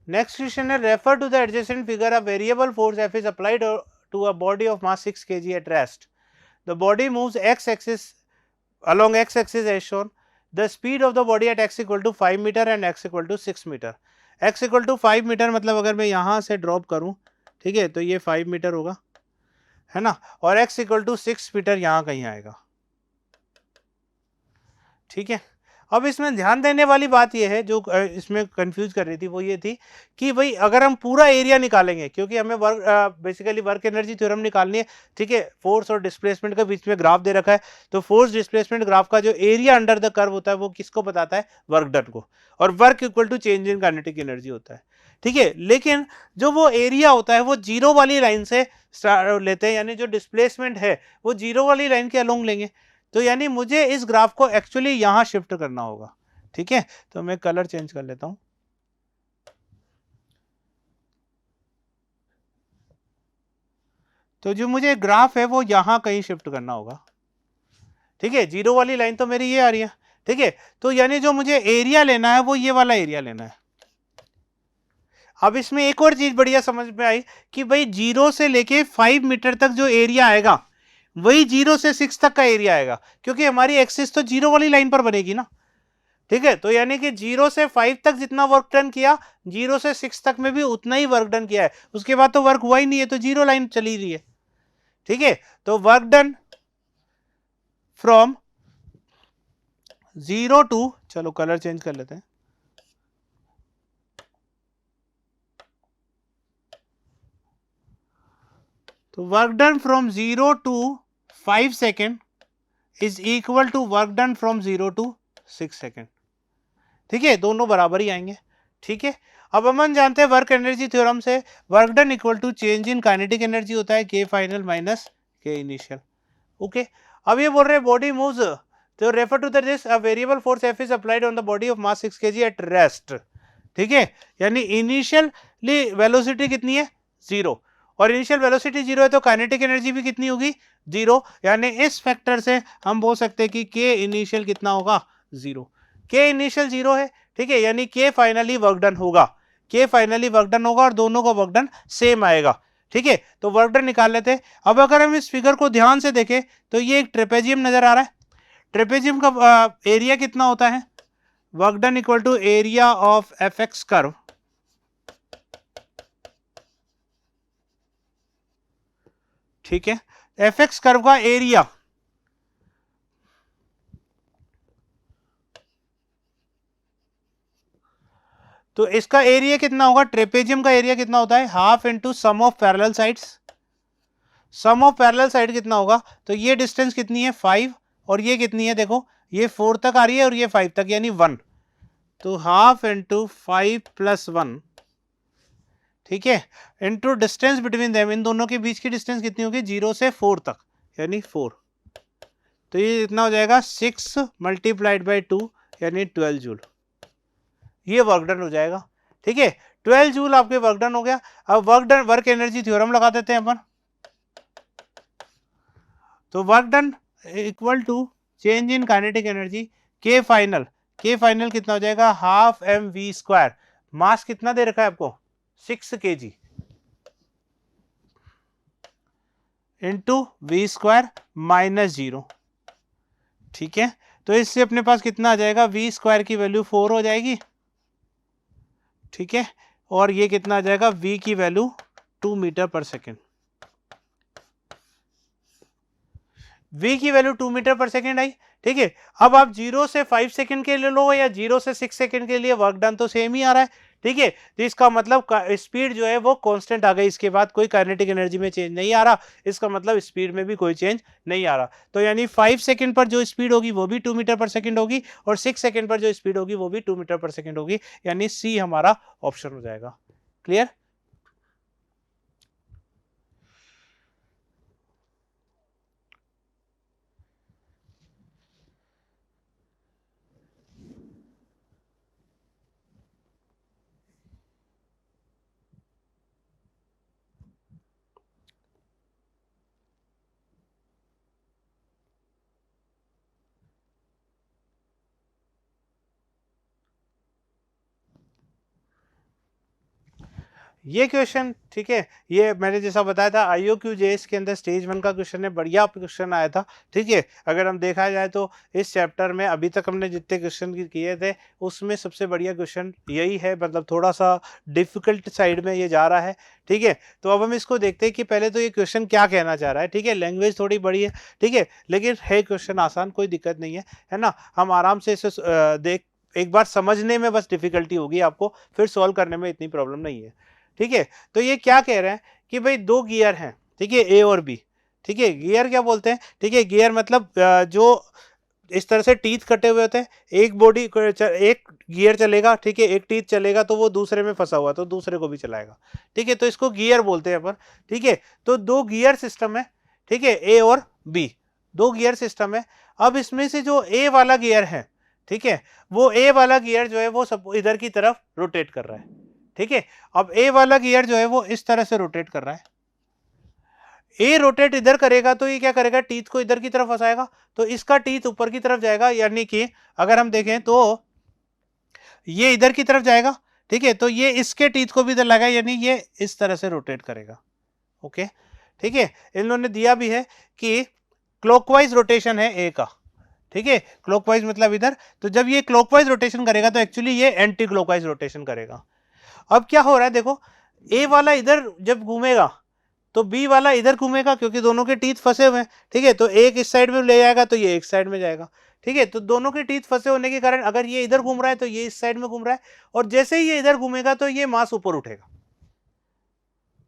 नेक्स्ट क्वेश्चन है, refer to the adjacent figure, a variable force F is applied to a body of mass 6 kg at rest. The body moves x axis along x axis as shown. The speed of the body at x equal to 5 meter and x equal to 6 meter. x equal to 5 metre मतलब अगर मैं यहां से drop करूं, ठीक है, तो ये 5 मीटर होगा, है ना, और x इक्वल टू 6 मीटर यहां कहीं आएगा। ठीक है, अब इसमें ध्यान देने वाली बात यह है, जो इसमें कंफ्यूज कर रही थी वो ये थी कि भाई अगर हम पूरा एरिया निकालेंगे, क्योंकि हमें बेसिकली वर्क एनर्जी थ्योरम निकालनी है। ठीक है, फोर्स और डिस्प्लेसमेंट का बीच में ग्राफ दे रखा है, तो फोर्स डिस्प्लेसमेंट ग्राफ का जो एरिया अंडर द कर्व होता है वो किसको बताता है, वर्क डन को, और work equal to change in kinetic energy होता है। ठीक है, लेकिन जो वो एरिया होता है वो जीरो वाली लाइन से लेते हैं, यानी जो डिस्प्लेसमेंट है वो जीरो वाली लाइन के अलोंग लेंगे, तो यानी मुझे इस ग्राफ को एक्चुअली यहां शिफ्ट करना होगा। ठीक है, तो मैं कलर चेंज कर लेता हूं, तो जो मुझे ग्राफ है वो यहां कहीं शिफ्ट करना होगा। ठीक है, जीरो वाली लाइन तो मेरी ये आ रही है। ठीक है, तो यानी जो मुझे एरिया लेना है वो ये वाला एरिया लेना है। अब इसमें एक और चीज बढ़िया समझ में आई कि भाई 0 से लेके 5 मीटर तक जो एरिया आएगा, वही 0 से 6 तक का एरिया आएगा, क्योंकि हमारी एक्सिस तो 0 वाली लाइन पर बनेगी ना, ठीक है। तो यानी कि 0 से 5 तक जितना वर्क डन किया, 0 से 6 तक में भी उतना ही वर्क डन किया है, उसके बाद तो वर्क हुआ ही नहीं है, तो 0 लाइन चली रही है, ठीक है। तो वर्क डन फ्रॉम 0 टू, चलो कलर चेंज कर लेते हैं, तो work done from 0 to 5 second is equal to work done from 0 to 6 second, ठीक है, दोनों बराबर ही आएंगे, ठीक है। अब हम जानते हैं वर्क एनर्जी थ्योरम से, work done equal to change in kinetic energy होता है K final minus K initial, okay. अब ये बोल रहे हैं बॉडी मूव्स, तो refer to this a variable force F is applied on the body of mass 6 kg at rest, ठीक है। यानी इनिशियली वेलोसिटी कितनी है, 0, और इनिशियल वेलोसिटी 0 है तो काइनेटिक एनर्जी भी कितनी होगी, 0। यानी इस फैक्टर से हम बोल सकते हैं कि के इनिशियल कितना होगा, 0। के इनिशियल 0 है, ठीक है, यानी के फाइनली वर्क डन होगा, के फाइनली वर्क डन होगा और दोनों का वर्क डन सेम आएगा, ठीक है। तो वर्क डन निकाल लेते हैं। अब अगर हम इस फिगर को ध्यान से देखें तो ये एक ट्रेपेजियम नजर आ रहा है, ट्रेपेजियम का एरिया कितना होता है, work done equal to area of F X curve, ठीक है, एफ एक्स कर्व का एरिया, तो इसका एरिया कितना होगा, ट्रेपेजियम का एरिया कितना होता है, half into sum of parallel sides, sum of parallel side कितना होगा, तो ये डिस्टेंस कितनी है 5 और ये कितनी है, देखो ये 4 तक आ रही है और ये 5 तक यानी 1, तो हाफ इंटू 5 प्लस 1, ठीक है, इंटू डिस्टेंस बिटवीन देम, इन दोनों के बीच की डिस्टेंस कितनी होगी 0 से 4 तक यानी 4, तो ये इतना हो जाएगा 6 मल्टीप्लाइड बाई 2 यानी 12 जूल, ये वर्क डन हो जाएगा, ठीक है। 12 जूल आपके वर्क डन हो गया। अब work done work energy theorem लगा देते हैं अपन, तो work done equal to change in kinetic energy K final, K final कितना हो जाएगा half M V square, mass कितना दे रखा है आपको 6 kg into V square minus 0, ठीक है। तो इससे अपने पास कितना आ जाएगा, वी स्क्वायर की वैल्यू 4 हो जाएगी, ठीक है, और ये कितना आ जाएगा, v की value 2 metre per second, v की value 2 metre per second I, ठीक है। अब आप 0 से 5 सेकेंड के लिए लो या 0 से 6 सेकेंड के लिए, वर्क डन तो सेम ही आ रहा है, ठीक है। तो इसका मतलब स्पीड जो है वो कांस्टेंट आ गई, इसके बाद कोई काइनेटिक एनर्जी में चेंज नहीं आ रहा, इसका मतलब स्पीड में भी कोई चेंज नहीं आ रहा। तो यानी 5 सेकेंड पर जो स्पीड होगी वो भी 2 मीटर पर सेकेंड होगी और 6 सेकेंड पर जो स्पीड होगी वो भी 2 मीटर पर सेकेंड होगी, यानी सी हमारा ऑप्शन हो जाएगा। क्लियर? ये क्वेश्चन, ठीक है, ये मैंने जैसा बताया था IOQJS के अंदर स्टेज 1 का क्वेश्चन है, बढ़िया क्वेश्चन आया था, ठीक है। अगर हम देखा जाए तो इस चैप्टर में अभी तक हमने जितने क्वेश्चन किए थे उसमें सबसे बढ़िया क्वेश्चन यही है, मतलब थोड़ा सा डिफिकल्ट साइड में ये जा रहा है, ठीक है। तो अब हम इसको देखते हैं कि पहले तो ये क्वेश्चन क्या कहना चाह रहा है, ठीक है, लैंग्वेज थोड़ी बड़ी है, ठीक है, लेकिन है क्वेश्चन आसान, कोई दिक्कत नहीं है ना, हम आराम से इसे देख, एक बार समझने में बस डिफिकल्टी होगी आपको, फिर सॉल्व करने में इतनी प्रॉब्लम नहीं है, ठीक है। तो ये क्या कह रहे हैं कि भाई दो गियर हैं, ठीक है, ए और बी, ठीक है। गियर क्या बोलते हैं, ठीक है, गियर मतलब जो इस तरह से टीथ कटे हुए होते हैं, एक बॉडी एक गियर चलेगा, ठीक है, एक टीथ चलेगा तो वो दूसरे में फंसा हुआ तो दूसरे को भी चलाएगा, ठीक है, तो इसको गियर बोलते हैं अपन, ठीक है। तो दो गियर सिस्टम है, ठीक है, ए और बी, दो गियर सिस्टम है। अब इसमें से जो ए वाला गियर है, ठीक है, वो ए वाला गियर जो है वो सब इधर की तरफ रोटेट कर रहा है, ठीक है। अब ए वाला गियर जो है वो इस तरह से रोटेट कर रहा है, ए रोटेट इधर करेगा तो ये क्या करेगा, टीथ को इधर की तरफ फंसाएगा, तो इसका टीथ ऊपर की तरफ जाएगा, यानी कि अगर हम देखें तो ये इधर की तरफ जाएगा, ठीक है, तो ये इसके टीथ को भी इधर लगाएगा, यानी ये इस तरह से रोटेट करेगा, ओके, ठीक है। इन लोगों ने दिया भी है कि क्लॉकवाइज रोटेशन है ए का, ठीक है, क्लॉकवाइज मतलब इधर, तो जब ये क्लॉकवाइज रोटेशन करेगा तो एक्चुअली ये एंटी क्लॉकवाइज रोटेशन करेगा। अब क्या हो रहा है देखो, ए वाला इधर जब घूमेगा तो बी वाला इधर घूमेगा क्योंकि दोनों के टीथ फंसे हुए हैं, ठीक है, तो एक इस साइड में ले जाएगा तो ये एक साइड में जाएगा, ठीक है, तो दोनों के टीथ फंसे होने के कारण अगर ये इधर घूम रहा है तो ये इस साइड में घूम रहा है, और जैसे ही ये इधर घूमेगा तो ये मास ऊपर उठेगा।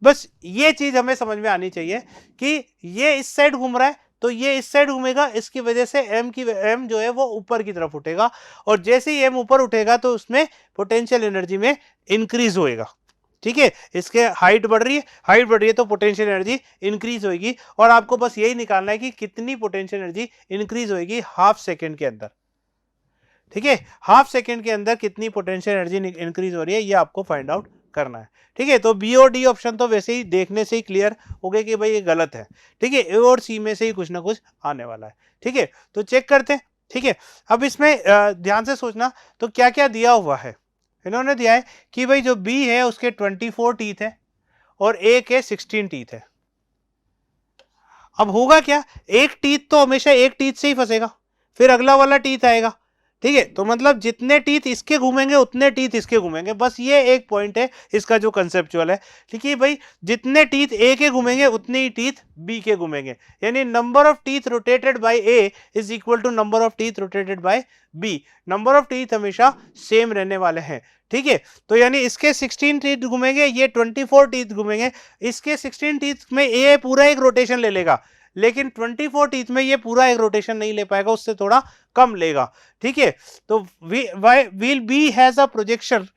बस ये चीज हमें समझ में आनी चाहिए कि ये इस साइड घूम रहा है तो ये इस साइड घूमेगा, इसकी वजह से एम जो है वो ऊपर की तरफ उठेगा, और जैसे ही एम ऊपर उठेगा तो उसमें पोटेंशियल एनर्जी में इंक्रीज होएगा, ठीक है, इसके हाइट बढ़ रही है तो पोटेंशियल एनर्जी इंक्रीज होगी, और आपको बस यही निकालना है कि कितनी पोटेंशियल एनर्जी इंक्रीज होगी हाफ सेकेंड के अंदर, ठीक है, हाफ सेकेंड के अंदर कितनी पोटेंशियल एनर्जी इंक्रीज हो रही है ये आपको फाइंड आउट करना है, ठीक है। तो बी और डी ऑप्शन तो वैसे ही देखने से ही क्लियर हो गए कि भाई ये गलत है, ठीक है, ए और सी में से ही कुछ ना कुछ आने वाला है, ठीक है, तो चेक करते हैं, ठीक है। अब इसमें ध्यान से सोचना, तो क्या क्या दिया हुआ है, इन्होंने दिया है कि भाई जो बी है उसके 24 टीथ है और ए के 16 टीथ है। अब होगा क्या, एक टीथ तो हमेशा एक टीथ से ही फंसेगा, फिर अगला वाला टीथ आएगा, ठीक है, तो मतलब जितने टीथ इसके घूमेंगे उतने टीथ इसके घूमेंगे, बस ये एक पॉइंट है इसका जो कंसेप्चुअल है, ठीक है भाई, जितने टीथ ए के घूमेंगे उतने ही टीथ बी के घूमेंगे, यानी number of teeth rotated by A is equal to number of teeth rotated by B, number of teeth हमेशा सेम रहने वाले हैं, ठीक है, तो यानी इसके 16 टीथ घूमेंगे, ये 24 टीथ घूमेंगे, इसके 16 टीथ में ए पूरा एक रोटेशन ले लेगा, लेकिन 24 टीथ में ये पूरा एक रोटेशन नहीं ले पाएगा, उससे थोड़ा कम लेगा, ठीक है, तो wheel B has a projection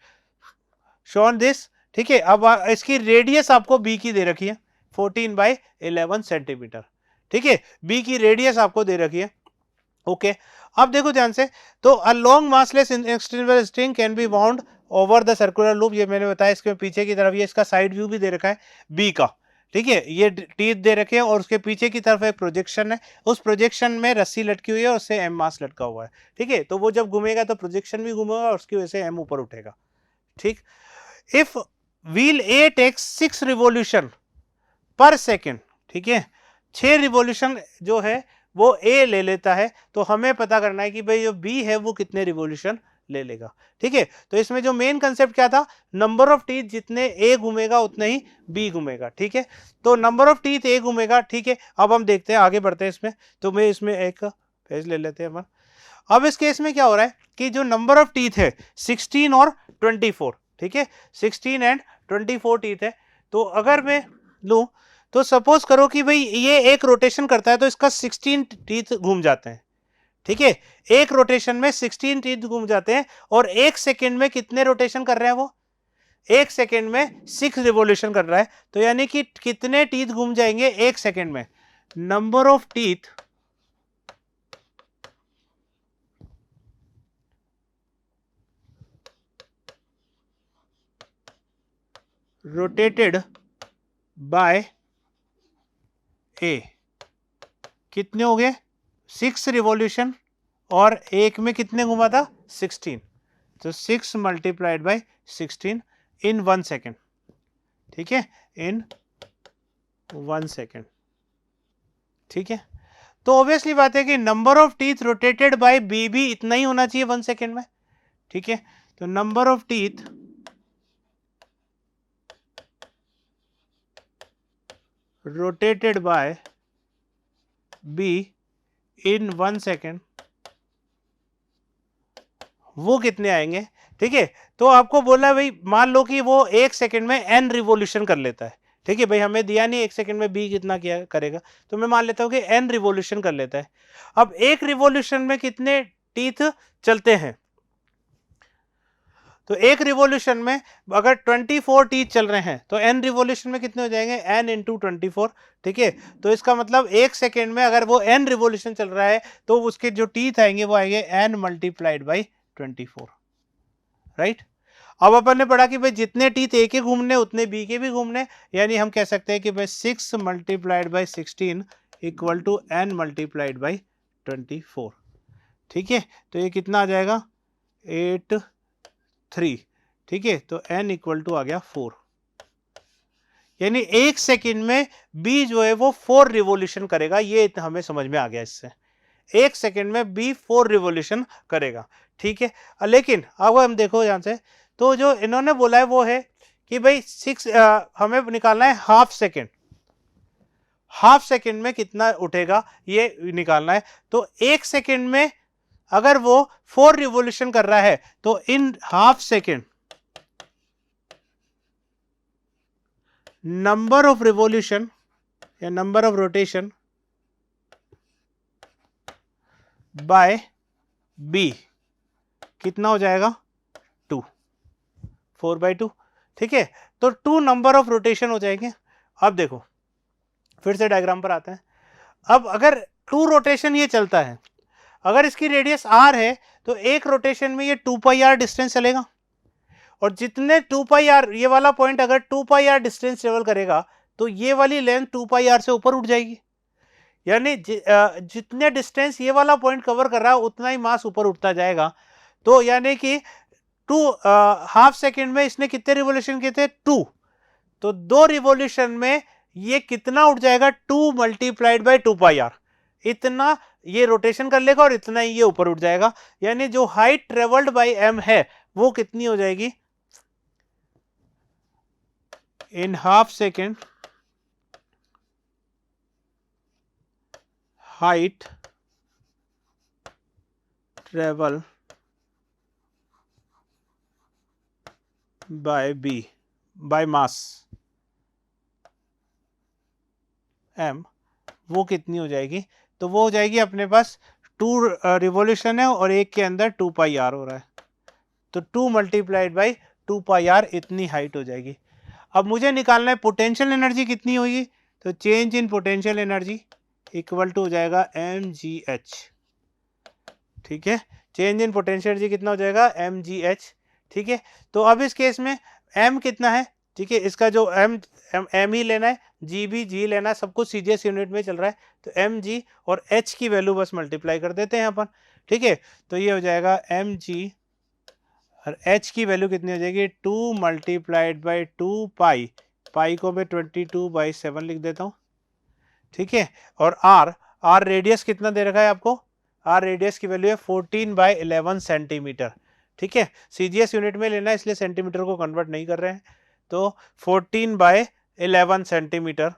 shown this, ठीक है, अब इसकी रेडियस आपको बी की दे रखी है 14/11 सेंटीमीटर, ठीक है, बी की रेडियस आपको दे रखी है, ओके। अब देखो ध्यान से, तो a long massless extendable string can be bound over the circular loop, ये मैंने बताया, इसके पीछे की तरफ ये इसका साइड व्यू भी दे रखा है बी का, ठीक है, ये टीथ दे रखे हैं और उसके पीछे की तरफ एक प्रोजेक्शन है, उस प्रोजेक्शन में रस्सी लटकी हुई है और उससे एम मास लटका हुआ है, ठीक है, तो वो जब घूमेगा तो प्रोजेक्शन भी घूमेगा और उसकी वजह से एम ऊपर उठेगा, ठीक। If wheel A takes 6 revolution per second, ठीक है, 6 रिवोल्यूशन जो है वो ए ले लेता है, तो हमें पता करना है कि भाई जो बी है वो कितने रिवोल्यूशन ले लेगा, ठीक है, तो इसमें जो मेन कंसेप्ट क्या था, नंबर ऑफ टीथ जितने ए घूमेगा उतने ही बी घूमेगा, ठीक है, तो नंबर ऑफ टीथ ए घूमेगा, ठीक है। अब हम देखते हैं, आगे बढ़ते हैं इसमें, तो मैं इसमें एक पेज ले लेते हैं अपन। अब इस केस में क्या हो रहा है कि जो नंबर ऑफ टीथ है 16 और 24, ठीक है, 16 एंड 24 टीथ है, तो अगर मैं लूं तो सपोज करो कि भाई ये एक रोटेशन करता है तो इसका 16 टीथ घूम जाते हैं, ठीक है, एक रोटेशन में 16 टीथ घूम जाते हैं, और एक सेकेंड में कितने रोटेशन कर रहे हैं वो, एक सेकेंड में 6 रिवोल्यूशन कर रहा है, तो यानी कि कितने टीथ घूम जाएंगे एक सेकेंड में, number of teeth rotated by A कितने हो गए, 6 रिवॉल्यूशन, और एक में कितने घुमा था 16, तो 6 मल्टीप्लाइड बाय 16 इन 1 सेकेंड, ठीक है, इन 1 सेकेंड, ठीक है, तो ऑब्वियसली बात है कि number of teeth rotated by B भी इतना ही होना चाहिए 1 सेकेंड में, ठीक है, तो number of teeth rotated by be in 1 second वो कितने आएंगे, ठीक है, तो आपको बोला भाई मान लो कि वो एक सेकंड में एन रिवॉल्यूशन कर लेता है, ठीक है, भाई हमें दिया नहीं एक सेकंड में बी कितना किया करेगा, तो मैं मान लेता हूं कि एन रिवॉल्यूशन कर लेता है। अब एक रिवॉल्यूशन में कितने टीथ चलते हैं, तो एक रिवॉल्यूशन में अगर 24 टीथ चल रहे हैं तो एन रिवॉल्यूशन में कितने हो जाएंगे, एन इंटू 24, ठीक है, तो इसका मतलब एक सेकेंड में अगर वो एन रिवॉल्यूशन चल रहा है तो उसके जो टीथ आएंगे वो आएंगे एन मल्टीप्लाइड बाई 24, राइट। अब अपन ने पढ़ा कि भाई जितने टीथ ए के घूमने उतने बी के भी घूमने, यानी हम कह सकते हैं कि भाई 6 multiplied by 16 equal to N multiplied by 24, ठीक है, तो ये कितना आ जाएगा 8 3, ठीक है, तो n इक्वल टू आ गया 4, यानी 1 सेकंड में बी जो है वो 4 रिवॉल्यूशन करेगा, ये हमें समझ में आ गया इससे। 1 सेकंड में बी 4 रिवॉल्यूशन करेगा, ठीक है। लेकिन अब हम देखो यहां से, तो जो इन्होंने बोला है वो है कि भाई 6 हमें निकालना है हाफ सेकंड, हाफ सेकंड में कितना उठेगा ये निकालना है। तो 1 सेकंड में अगर वो 4 रिवॉल्यूशन कर रहा है तो in half second number of revolution या number of rotation by B कितना हो जाएगा 2, 4/2, ठीक है। तो 2 नंबर ऑफ रोटेशन हो जाएंगे। अब देखो फिर से डायग्राम पर आते हैं। अब अगर 2 रोटेशन ये चलता है, अगर इसकी रेडियस r है तो एक रोटेशन में ये 2πr डिस्टेंस चलेगा, और जितने 2πr ये वाला पॉइंट अगर 2πr डिस्टेंस ट्रेवल करेगा तो ये वाली लेंथ 2πr से ऊपर उठ जाएगी। यानी जितने डिस्टेंस ये वाला पॉइंट कवर कर रहा है उतना ही मास ऊपर उठता जाएगा। तो यानी कि 2 हाफ सेकेंड में इसने कितने रिवॉल्यूशन किए थे 2, तो 2 रिवॉल्यूशन में ये कितना उठ जाएगा 2 मल्टीप्लाइड बाय 2πr, इतना ये रोटेशन कर लेगा और इतना ही ये ऊपर उठ जाएगा। यानी जो हाइट ट्रेवल्ड बाय m है वो कितनी हो जाएगी in half second, height travel by B by mass m, वो कितनी हो जाएगी, तो वो हो जाएगी अपने पास 2 रिवॉल्यूशन है और एक के अंदर 2πr हो रहा है, तो 2 मल्टीप्लाइड बाई 2πr इतनी हाइट हो जाएगी। अब मुझे निकालना है पोटेंशियल एनर्जी कितनी होगी, तो change in potential energy equal to हो जाएगा mgh, ठीक है। चेंज इन पोटेंशियल एनर्जी कितना हो जाएगा mgh, ठीक है। तो अब इस केस में m कितना है, ठीक है, इसका जो m ही लेना है, g भी g लेना है, सब कुछ सीजीएस यूनिट में चल रहा है, तो mg और h की वैल्यू बस मल्टीप्लाई कर देते हैं अपन, ठीक है। तो ये हो जाएगा mg और h की वैल्यू कितनी हो जाएगी 2 मल्टीप्लाइड बाई 2 पाई, पाई को मैं 22/7 लिख देता हूँ, ठीक है। और r रेडियस कितना दे रखा है आपको, r रेडियस की वैल्यू है 14/11 सेंटीमीटर, ठीक है। सीजीएस यूनिट में लेना है इसलिए सेंटीमीटर को कन्वर्ट नहीं कर रहे हैं, तो 14/11 सेंटीमीटर।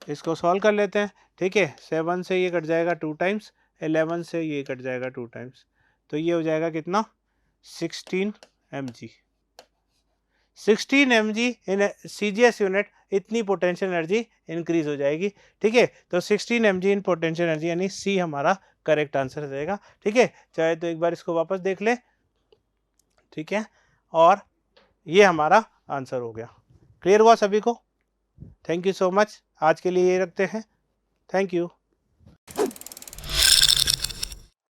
इसको सॉल्व कर लेते हैं, ठीक है। 7 से ये कट जाएगा 2 टाइम्स, 11 से ये कट जाएगा 2 टाइम्स, तो ये हो जाएगा कितना 16 mg, 16 mg in CGS unit, इतनी पोटेंशियल एनर्जी इंक्रीज हो जाएगी, ठीक है। तो 16 mg इन पोटेंशियल एनर्जी, यानी सी हमारा करेक्ट आंसर रहेगा, ठीक है। चाहे तो एक बार इसको वापस देख ले, ठीक है, और ये हमारा आंसर हो गया। क्लियर हुआ सभी को? थैंक यू सो मच, आज के लिए ये रखते हैं, थैंक यू।